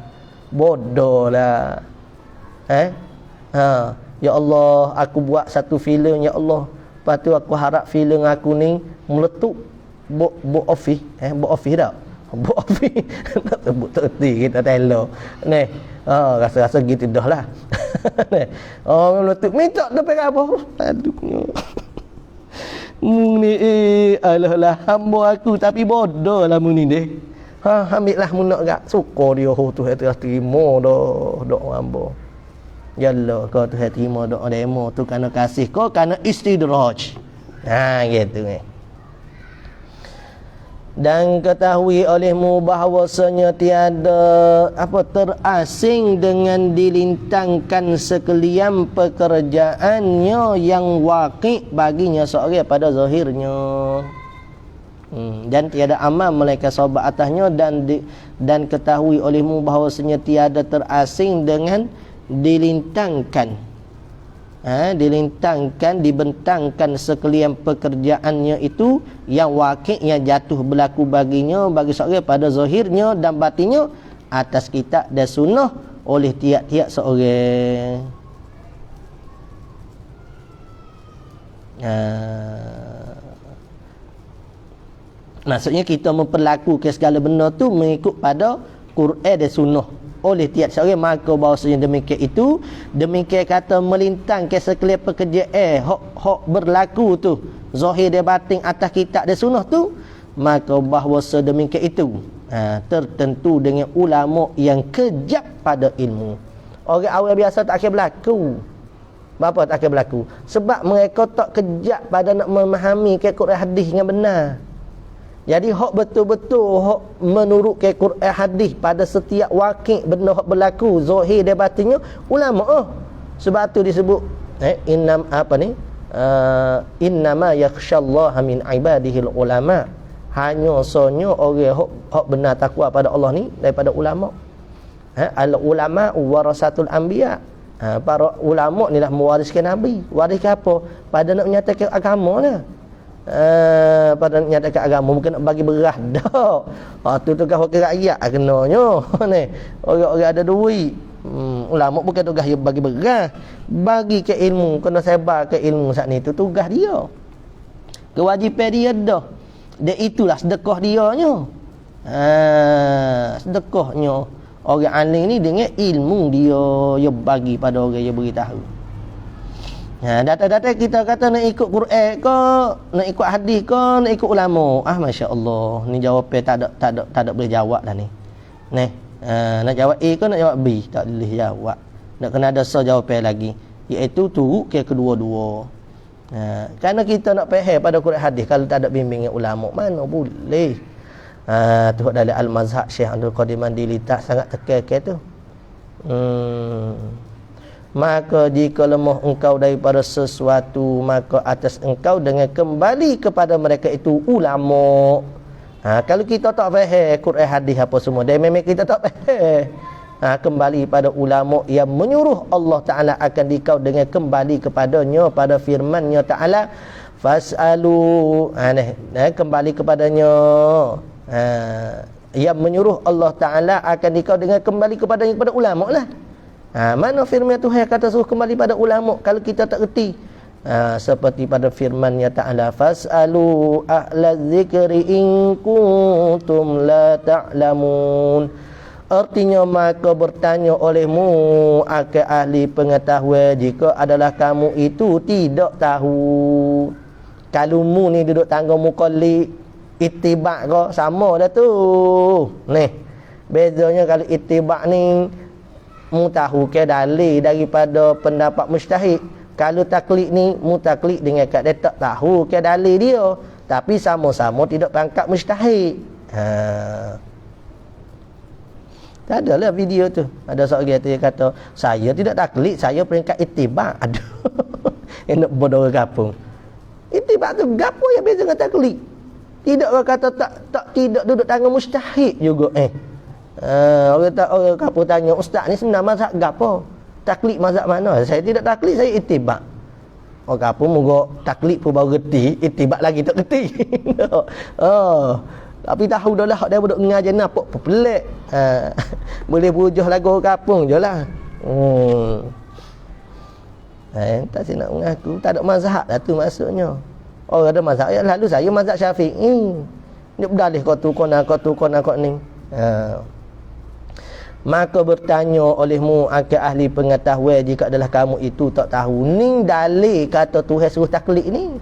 [SPEAKER 1] Bodoh lah. Ya Allah, aku buat satu filem ya Allah. Lepas tu aku harap filem aku ni meletup box office, box office tak? Box office. Nak sebut terti kita telo. Ni, rasa-rasa gitu dah lah. Meletup minta depan Kaabah. Aduh. Mung ni alah hamba aku tapi bodoh lah mung ni deh. Ambil lah mun nak gak suka dia tu terima dah doa hamba. Yalah kau tu terima doa demo tu kerana kasih kau kerana istidraj. Gitu ni. Dan ketahui olehmu bahawasanya tiada terasing dengan dilintangkan sekalian pekerjaannya yang waqi' baginya seorang pada zahirnya. Dan tiada amal melainkan sabar atasnya dan ketahui olehmu bahawasanya tiada terasing dengan dilintangkan dibentangkan sekalian pekerjaannya itu yang waqi' yang jatuh berlaku baginya bagi seorang pada zahirnya dan batinnya atas kitab dan sunnah oleh tiap-tiap seorang. Maksudnya kita memperlakukan segala benda tu mengikut pada Quran dan sunnah oleh tiap seorang, maka bahawasanya demikian itu, demikian kata melintang ke sekalian pekerjaan hak berlaku tu zahir dan batin atas kitab dan sunnah tu, maka bahawasa demikian itu tertentu dengan ulama yang kejap pada ilmu. Orang awam biasa tak akan berlaku. Kenapa tak akan berlaku? Sebab mereka tak kejap pada nak memahami Quran hadis dengan benar. Jadi hak betul-betul hak menurut ke Quran hadis pada setiap wakil benda hak berlaku zahir dan batinnya ulama. Sebab tu disebut innama yakhsyallaha min ibadihil ulama. Hanya sonyo orang hak benar takwa pada Allah ni daripada ulama. Al ulama warasatul anbiya. Para ulama ni lah mewariskan nabi. Wariskan apa? Pada nak menyatakan agama lah. Pada nyatakan agama, bukan nak bagi beras dah. Tu tugas wakil rakyat kenanya ni. Orang-orang ada duit. Ulama bukan tugas dia bagi beras, bagi ke ilmu, kena sebar ke ilmu saat ni, tu tugas dia. Kewajipan dia dah. Dia itulah sedekah dia nya. Sedekahnya orang alim ni dengan ilmu dia bagi pada orang dia beritahu. Data-data kita kata nak ikut Quran ke, nak ikut hadis ke, nak ikut ulama. Masya-Allah, ni jawapan tak ada boleh jawab dah ni. Nak jawab A ke nak jawab B, tak boleh jawab. Nak kena ada jawapan lagi, iaitu turut ke kedua-dua. Kerana kita nak faham pada Quran hadis kalau tak ada bimbingan ulama mana boleh. Tu dalam Al-Mazhab Syekh Abdul Qadir Mandili tak sangat tekan tu. Maka jika lemah engkau daripada sesuatu, maka atas engkau dengan kembali kepada mereka itu ulama. Kalau kita tak faham Quran hadis apa semua, dan memang kita tak faham, kembali pada ulama yang menyuruh Allah Ta'ala akan dikau dengan kembali kepadanya pada firman-Nya Ta'ala, fas'alu, kembali kepadanya, yang menyuruh Allah Ta'ala akan dikau dengan kembali kepadanya, kepada ulama lah. Mana firman Tuhan kata suruh kembali pada ulama kalau kita tak reti? Seperti pada firman-Nya Ta'ala, fas'alu ahla dzikri in kuntum la ta'lamun. Artinya maka bertanya olehmu akan ahli pengetahuan jika adalah kamu itu tidak tahu. Kalau mu ni duduk tangga muqallid, ittiba' ke sama dah tu. Bezanya kalau ittiba' ni mu tahu ke dalil daripada pendapat mujtahid. Kalau taklid ni mu taklid dengan kat dia tak tahu ke dalil dia, tapi sama-sama tidak pangkat mujtahid. Tak adalah video tu. Ada seorang tu yang kata, saya tidak taklid, saya peringkat ittiba'. Aduh. Enak bodoh kampung. Ittiba' tu gapo yang beza dengan taklid? Tidak kata tidak duduk tangan mujtahid juga. Orang kampung tanya, ustaz ni sebenarnya mazhab gapo? Taklid mazhab mana? Saya tidak taklid, saya ittiba'. Orang kampung moga taklid pun baru reti, ittiba' lagi tak reti. Tapi tahu dah lah dia duduk mengajar nampak pelik. Boleh berujah lagu orang kampung je lah. Tak saya nak mengaku tak ada mazhab lah tu maksudnya. Orang ada mazhab, ya lalu saya mazhab Syafi'i. Dia berdalih kau tu, kau ni. Maka bertanya olehmu akan ahli pengetahuan jika adalah kamu itu tak tahu. Ni dalil kata Tuhan suruh taklid ni.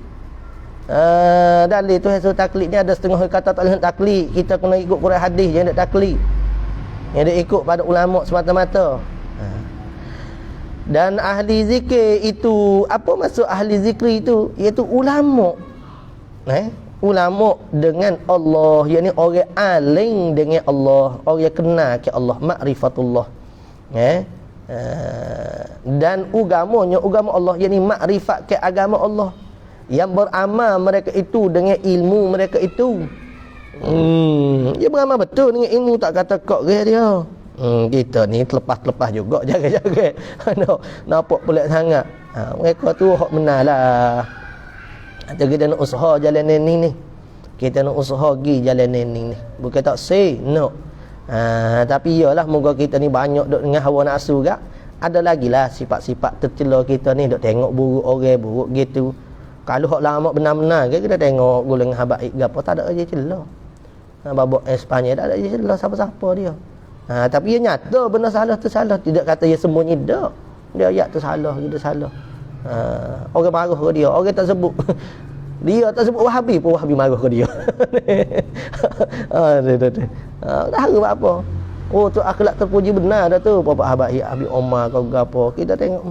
[SPEAKER 1] Dalil Tuhan suruh taklid ni ada setengah kata tak boleh taklid. Kita kena ikut Quran hadis, jangan nak taklid. Yang dia ikut pada ulama semata-mata. Dan ahli zikir itu, apa maksud ahli zikir itu? Iaitu ulama. Ulama dengan Allah, yakni orang alim dengan Allah, orang yang kenal ke Allah, ma'rifatullah. Dan agamanya agama Allah, yakni makrifat ke agama Allah. Yang beramal mereka itu dengan ilmu mereka itu. Dia beramal betul dengan ilmu, tak kata kok dia. Kita ni terlepas-lepas juga, jaga-jaga. Nampak pelik sangat. Mereka tu hak benar lah. Atau kita nak usaha jalan ni. Kita nak usaha pergi jalan ni. Bukan tak say, no. Tapi iyalah, moga kita ni banyak duk dengan hawa nafsu gak. Ada lagi lah sifat-sifat tercela kita ni, duk tengok buruk orang buruk gitu. Kalau hak lama benar-benar kita tengok golongan habaib gapo, tak ada aja celah. Babak Espanya tak ada aja celah siapa-siapa dia. Tapi dia nyata benar salah tu salah, tidak kata dia sembunyi dak. Dia ayat tu salah, kita salah. Orang marah ke dia, orang tak sebut. Dia tak sebut Wahabi pun Wahabi marah ke dia. Tak harap apa. Oh tu akhlak terpuji benar dah tu. Bapak habaib Abi Omar kau gapo. Kita tengok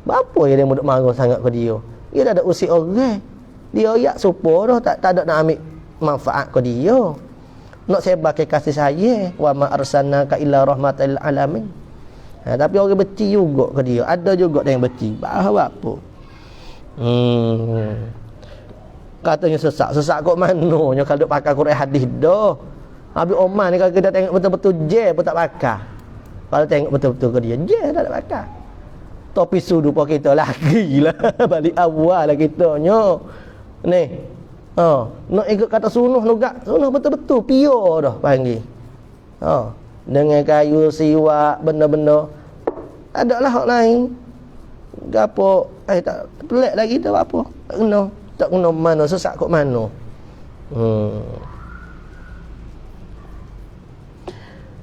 [SPEAKER 1] apa yang dia mudah marah sangat ke dia. Dia dah ada usik orang. Dia ayat supaya dah tak ada nak ambil manfaat ke dia. Nak sebar ke kasih sayang, wa ma arsalnaka illa rahmatan lil alamin. Tapi orang beci juga ke dia. Ada juga yang beci. Bahawa apa? Katanya sesak kok mananya kalau pakai Quran hadis dah. Habis Omar ni kalau kita tengok betul-betul je pun tak pakai. Kalau tengok betul-betul ke dia, je tak pakai. Topi sudu pun kita lagi lah. Balik awal lah kita nyo. Ni. Nak ikut kata sunuh juga. Sunuh betul-betul pure dah panggil. Dengan kayu siwak benda-benda. Ada lah hak lain. Gapo tak pelik lagi tu apa? Tak kena mana sesak kok mana.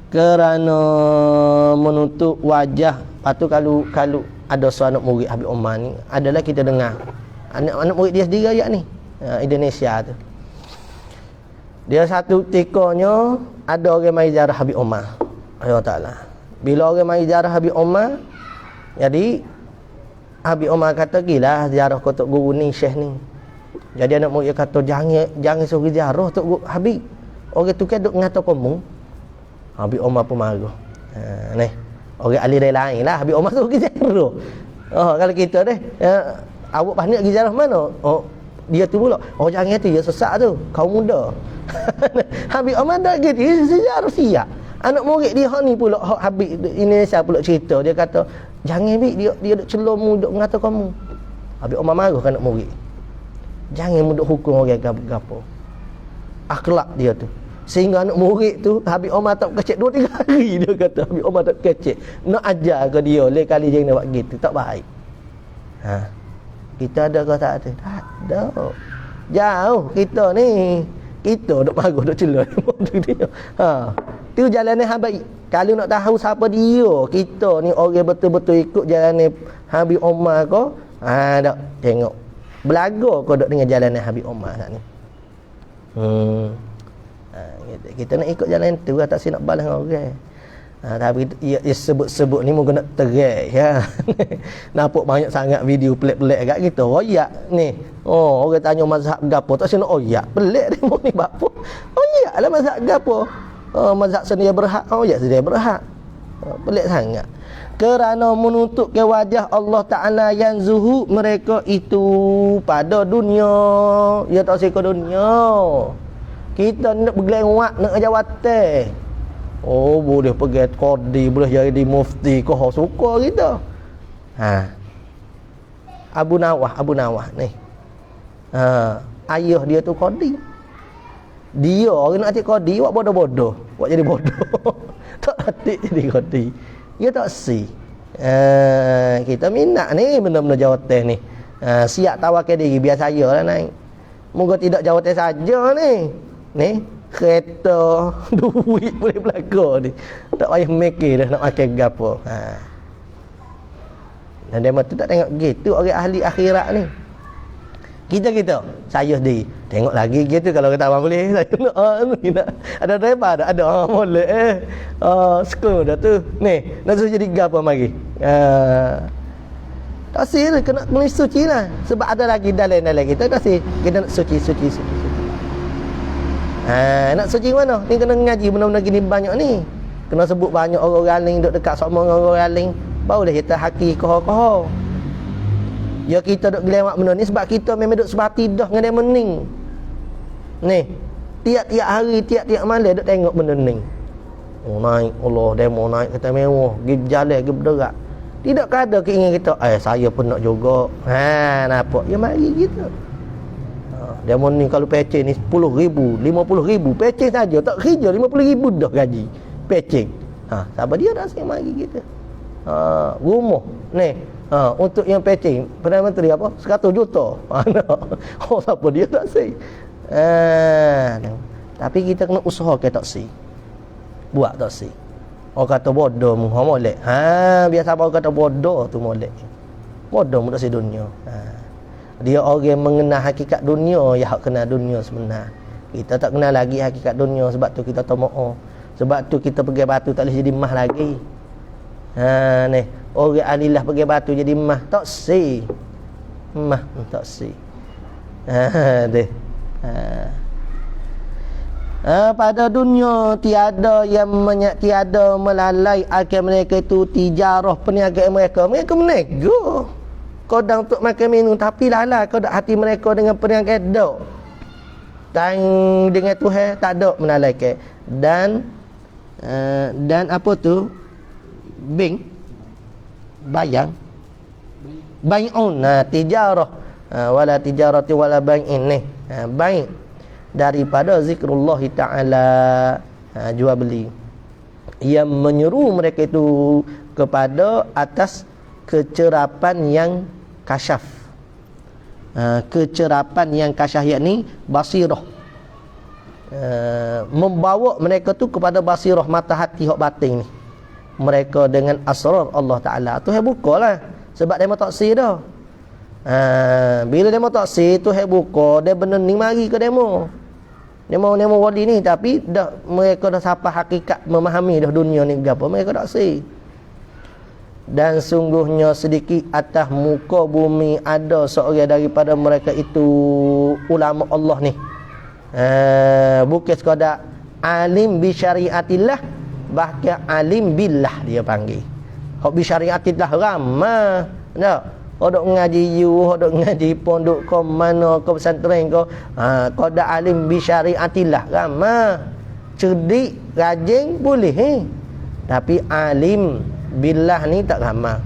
[SPEAKER 1] Kerana menutup wajah. Patu kalau ada seorang murid Habib Omar ni, adalah kita dengar anak murid dia sendiri ayat ni, Indonesia tu. Dia satu tikanya ada orang mai ziarah Habib Omar. Allah Taala. Bila orang mai ziarah Habib Omar, jadi Habib Omar kata gila ziarah kau tok guru ni, syekh ni. Jadi anak murid kata jangan suruh ziarah tok guru Habib. Orang tu kan duk ngata kamu. Habib Omar pun marah. Ni orang ahli lain lah. Habib Omar suruh pergi ziarah. Kalau kita deh, awak pandai pergi ziarah mana? Dia tu pula. Jangan tu, dia sesak tu. Kau muda. Habib Omar dah gitu, ziarah siap. Anak murid dia hak ni pula, hak Habib Indonesia pula cerita. Dia kata, jangan Habib, dia duk celom, duk mengata kamu. Habib Omar marah kan anak murid. Jangan muduk hukum orang gapo. Akhlak dia tu. Sehingga anak murid tu Habib Omar tak kecek 2-3 hari dia kata Habib Omar tak kecek. Nak ajar ke dia lain kali jangan buat gitu, tak baik. Kita ada ke tak ada? Tak ada. Jauh kita ni. Kita duk marah duk celak dia. Tu jalannya Habib. Kalau nak tahu siapa dia, kita ni orang betul-betul ikut jalannya Habib Omar ke? Tak tengok. Belaga kau duk dengan jalannya Habib Omar saat ni. Kita nak ikut jalan tu tak si nak balas dengan orang. Tapi ia sebut-sebut ni mungkin nak terai ya. Nampak banyak sangat video pelik-pelik kat kita. Royak ni. Orang tanya mazhab gapo tak si nak royak. Pelik demo ni bapo. Royak lah mazhab gapo. Mazhab sendiri berhak. Royak sendiri berhak. Pelik sangat. Kerana menutup ke wajah Allah Ta'ala yang zuhud mereka itu pada dunia. Ya tak seka dunia. Kita nak bergelewak, nak jawatan. Boleh pergi qadi, boleh jadi mufti, kau suka kita. Abu Nawah ni. Ayah dia tu qadi. Dia orang nak jadi qadi, buat bodoh-bodoh. Buat jadi bodoh. Tak hati jadi qadi. Dia tak si. Kita minat ni benda-benda jawatan ni. Siap tawakal diri biar saya lah naik. Moga tidak jawatan saja ni. Ni kereta duit boleh belaka ni. Tak payah mikir dah nak makan gapo. Dan dia mati tak tengok gitu orang ahli akhirat ni. Kita saya sendiri tengok lagi gitu kalau kata abang boleh saya nak ada driver ada boleh skor dah tu ni nak suruh jadi gapo mari. Tak sih kena suci lah sebab ada lagi dalam kita tak sih kita nak suci. Nak suci mana? Ni kena ngaji benda-benda gini banyak ni. Kena sebut banyak orang aling duduk dekat sama orang aling. Barulah kita haki koho-koho. Ya kita duduk gelewak benda ni sebab kita memang duduk sebati dah dengan dia mening. Ni, tiap-tiap hari, tiap-tiap malam duduk tengok benda ni. Naik, Allah demo naik kereta mewah, pergi berjalan, pergi berderak. Tidak ada keinginan kita, saya pun nak juga. Nampak? Ya mari kita. Demo ni kalau pecing ni 10,000, 50,000 pecing saja tak kerja 50,000 dah gaji pecing. Siapa dia dah saya mari kita. Rumah ni untuk yang pecing Perdana Menteri apa 100 juta. Siapa dia tak say. Tapi kita kena usaha ke tak say. Buat tak say. Orang kata bodoh mu molek. Biasa orang kata bodoh tu molek. Bodoh mu tak say dunia. Dia orang mengenal hakikat dunia, ya hak kenal dunia sebenar. Kita tak kenal lagi hakikat dunia, sebab tu kita tomoh. Sebab tu kita pergi batu tak boleh jadi mah lagi. Ni, orang alilah pergi batu jadi mah, tak si. Mah tak si. Deh. Pada dunia tiada yang tiada melalai akan mereka itu tijarah perniagaan mereka menego kodang untuk makan minum, tapi lalai kodak hati mereka dengan perniagaan dok dan dengan Tuhan tak ada melalaikan. Dan apa tu bank bayang bay'un tijarah wala tijarati wala bay'in ni baik daripada zikrullah ta'ala, jual beli yang menyeru mereka itu kepada atas kecerapan yang kasyaf. Kecerapan yang kasyaf yakni basirah, membawa mereka tu kepada basirah, mata hati hak batin ni mereka dengan asrar Allah Ta'ala. Tuhan bukalah sebab demo taksir dah. Bila demo taksir Tuhan buka, dia benar ni mari ke demo wali ni, tapi dah mereka dah sampai hakikat memahami dah dunia ni gapo, mereka tak si. Dan sungguhnya sedikit atas muka bumi ada seorang daripada mereka itu ulama Allah ni, bukan sekadar alim bi syariatillah, bahkan alim billah dia panggil. Hak bi syariatillah ramah tak? Hodok ngaji hodok ngaji pondok ke mana ke pesantren ke, kau dah alim bi syariatillah ramah, cerdik rajin boleh tapi alim billah ni tak ramah.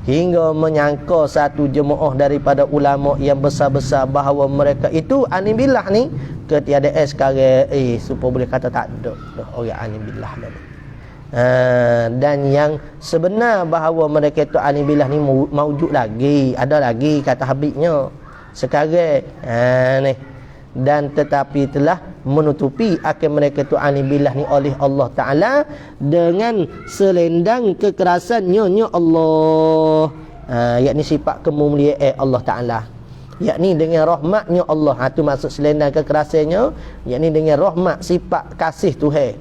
[SPEAKER 1] Hingga menyangka satu jemaah daripada ulama yang besar-besar bahawa mereka itu alim billah ni ketiada sekarang supaya boleh kata tak ada dah orang alim billah dah. Dan yang sebenar bahawa mereka itu alim billah ni maujud lagi, ada lagi kata habibnya sekarang ni, dan tetapi telah menutupi akan mereka itu alim billah ni oleh Allah Ta'ala dengan selendang kekerasannya Allah, yakni sifat kemuliaan Allah Ta'ala, yakni dengan rahmatnya Allah. Itu maksud selendang kekerasannya, yakni dengan rahmat sifat kasih Tuhan,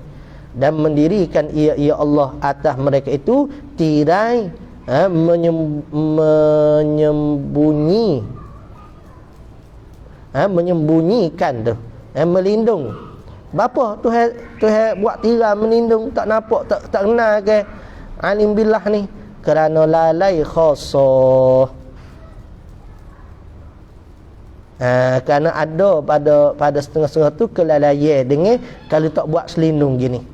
[SPEAKER 1] dan mendirikan ia Allah atas mereka itu tirai menyembunyikan tu, melindung. Bapa Tuhan buat tirai melindung, tak nampak, tak kenal ke alim billah ni, kerana lalai khasah. Kerana ada pada setengah-setengah tu kelalaian dengan kalau tak buat selindung gini,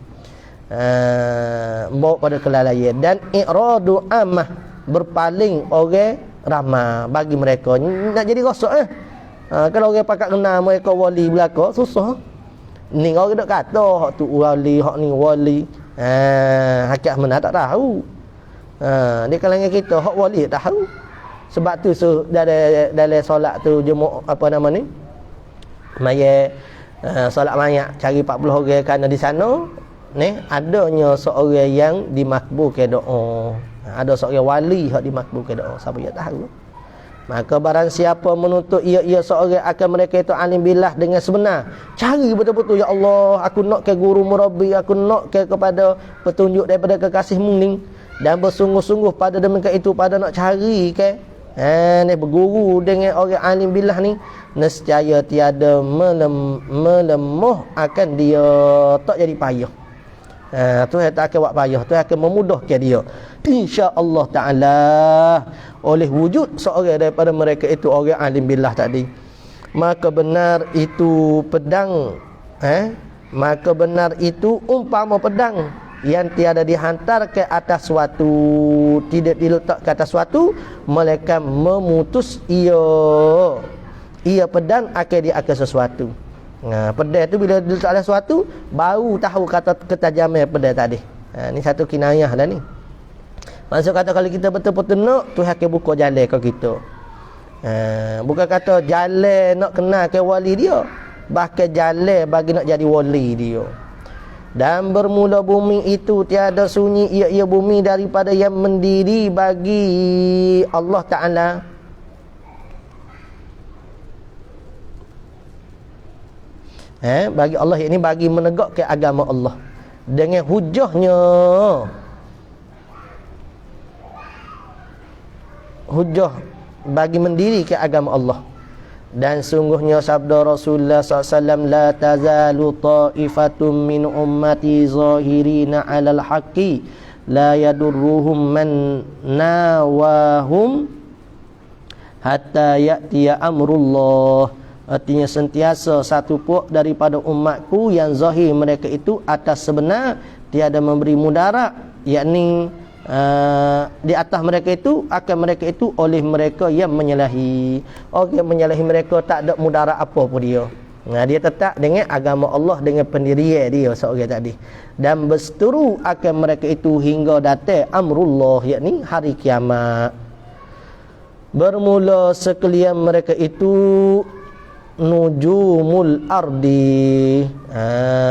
[SPEAKER 1] bawa pada kelalaian. Dan i'radu amah, berpaling orang ramah bagi mereka. Nak jadi rosak kalau orang pakat kenal mereka wali belaka susah. Ni orang dok kata hak tu wali, hak ni wali, hakikat mana tak tahu. Di kalangan kita hak wali tak tahu. Sebab tu dalam solat tu jemaah apa nama ni, mayat solat mayat cari 40 orang, kerana di sana ni adanya seorang yang dimakbulkan doa, ada seorang wali hak dimakbulkan doa, siapa yang tahu. Maka barang siapa menuntut ia seorang akan mereka itu alim billah dengan sebenar, cari betul-betul, ya Allah aku nak ke guru murabbi, aku nak ke kepada petunjuk daripada kekasihmu ni, dan bersungguh-sungguh pada demikian itu, pada nak cari ke ni berguru dengan orang alim billah ni, nescaya tiada melemah akan dia, tak jadi payah. Tuhan tak akan buat payah, Tuhan akan memudahkan dia insya-Allah Ta'ala oleh wujud seorang daripada mereka itu orang alim billah tadi. Maka benar itu pedang, maka benar itu umpama pedang yang tiada dihantar ke atas suatu, tidak diletak ke atas suatu, melainkan memutus ia pedang akan dia akan sesuatu. Pedang tu bila diletak atas suatu baru tahu kata ketajaman pedang tadi. Ni satu kinayah dah ni. Maksud kata kalau kita betul-betul nak, Tuhan akan buka jalan ke kita. Bukan kata jalan nak kenal ke wali dia, bahkan jalan bagi nak jadi wali dia. Dan bermula bumi itu tiada sunyi ia bumi daripada yang mendiri bagi Allah Ta'ala. Bagi Allah, ini bagi menegakkan agama Allah dengan hujahnya, hujah bagi mendirikan agama Allah. Dan sungguhnya sabda Rasulullah SAW, la tazalu ta'ifatum min ummati zahirina 'alal haqqi la yadurruhum man nawahum hatta ya'tiya amrullah. Artinya sentiasa satu puak daripada umatku yang zahir mereka itu atas sebenar, tiada memberi mudarat, yakni di atas mereka itu akan mereka itu oleh mereka yang menyalahi. Orang yang menyalahi mereka tak ada mudarat apa pun dia. Dia tetap dengan agama Allah, dengan pendirian dia seorang tadi, dan berseteru akan mereka itu hingga datang amrullah, yakni hari kiamat. Bermula sekalian mereka itu nujumul ardi.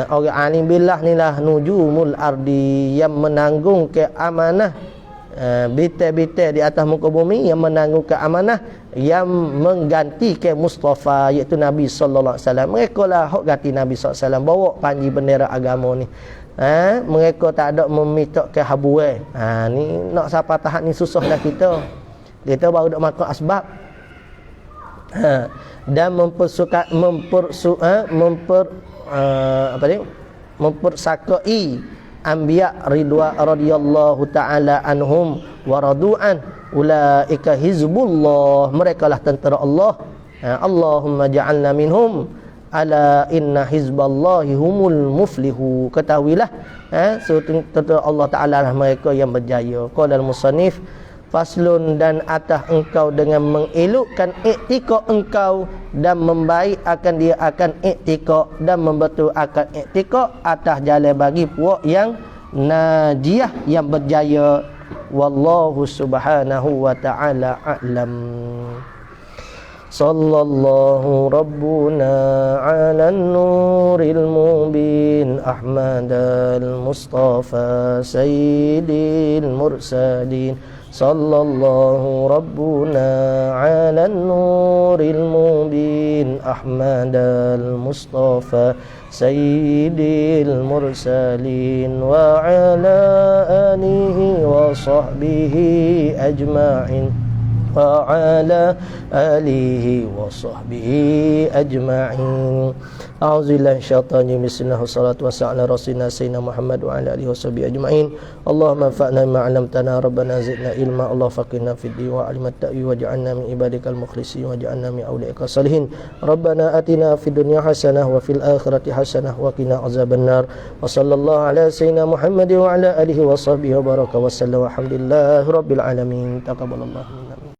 [SPEAKER 1] Orang alim billah ni lah nujumul ardi, yang menanggung ke amanah, bintang-bintang di atas muka bumi yang menanggung ke amanah, yang mengganti ke Mustafa, iaitu Nabi sallallahu alaihi wasallam. Mereka lah hok ganti Nabi sallallahu alaihi wasallam, bawa panji bendera agama ni. Mereka tak ada meminta ke habuai. Ni nak siapa tahan ni susah dah kita. Kita baru nak makan asbab. Dan mempersakai anbiya ridwan radhiyallahu taala anhum wa radu'an, ulaika hizbullah, mereka lah tentera Allah. Allahumma ja'alna minhum, ala inna hizballahi humul muflihu. Ketahuilah tentera Allah taala lah mereka yang berjaya. Qala al-musannif, faslun, dan atas engkau dengan mengelukkan iktikad engkau dan membaik akan dia akan iktikad dan membetul akan iktikad atas jalan bagi puak yang najiyah, yang berjaya. Wallahu subhanahu wa ta'ala a'lam. Sallallahu rabbuna ala nuril mubin Ahmadal Mustafa sayyidil mursalin. Sallallahu rabbuna ala nuril mubin Ahmadal Mustafa sayyidil mursalin wa ala alihi wa sahbihi ajma'in wa ala alihi wa sahbihi ajma'in. A'udzubillahi minasyaitonir rajim. Bismillah wassalatu wassalamu ala rasulina sayyidina Muhammad wa ala alihi washabihi ajma'in. Allahumma anfa'na bima 'allamtana, rabbana zidna ilma, Allah faqihna fid din wa 'alimat ta'wi waj'alna min ibadikal mukhlisin waj'alna min awliyaikal salihin. Rabbana atina fid dunya hasanah wa fil akhirati hasanah wa qina azabannar. Wa sallallahu ala sayyidina Muhammad wa ala alihi washabihi wa baraka wa sallam. Alhamdulillahirabbil alamin. Taqabbalallahu minna.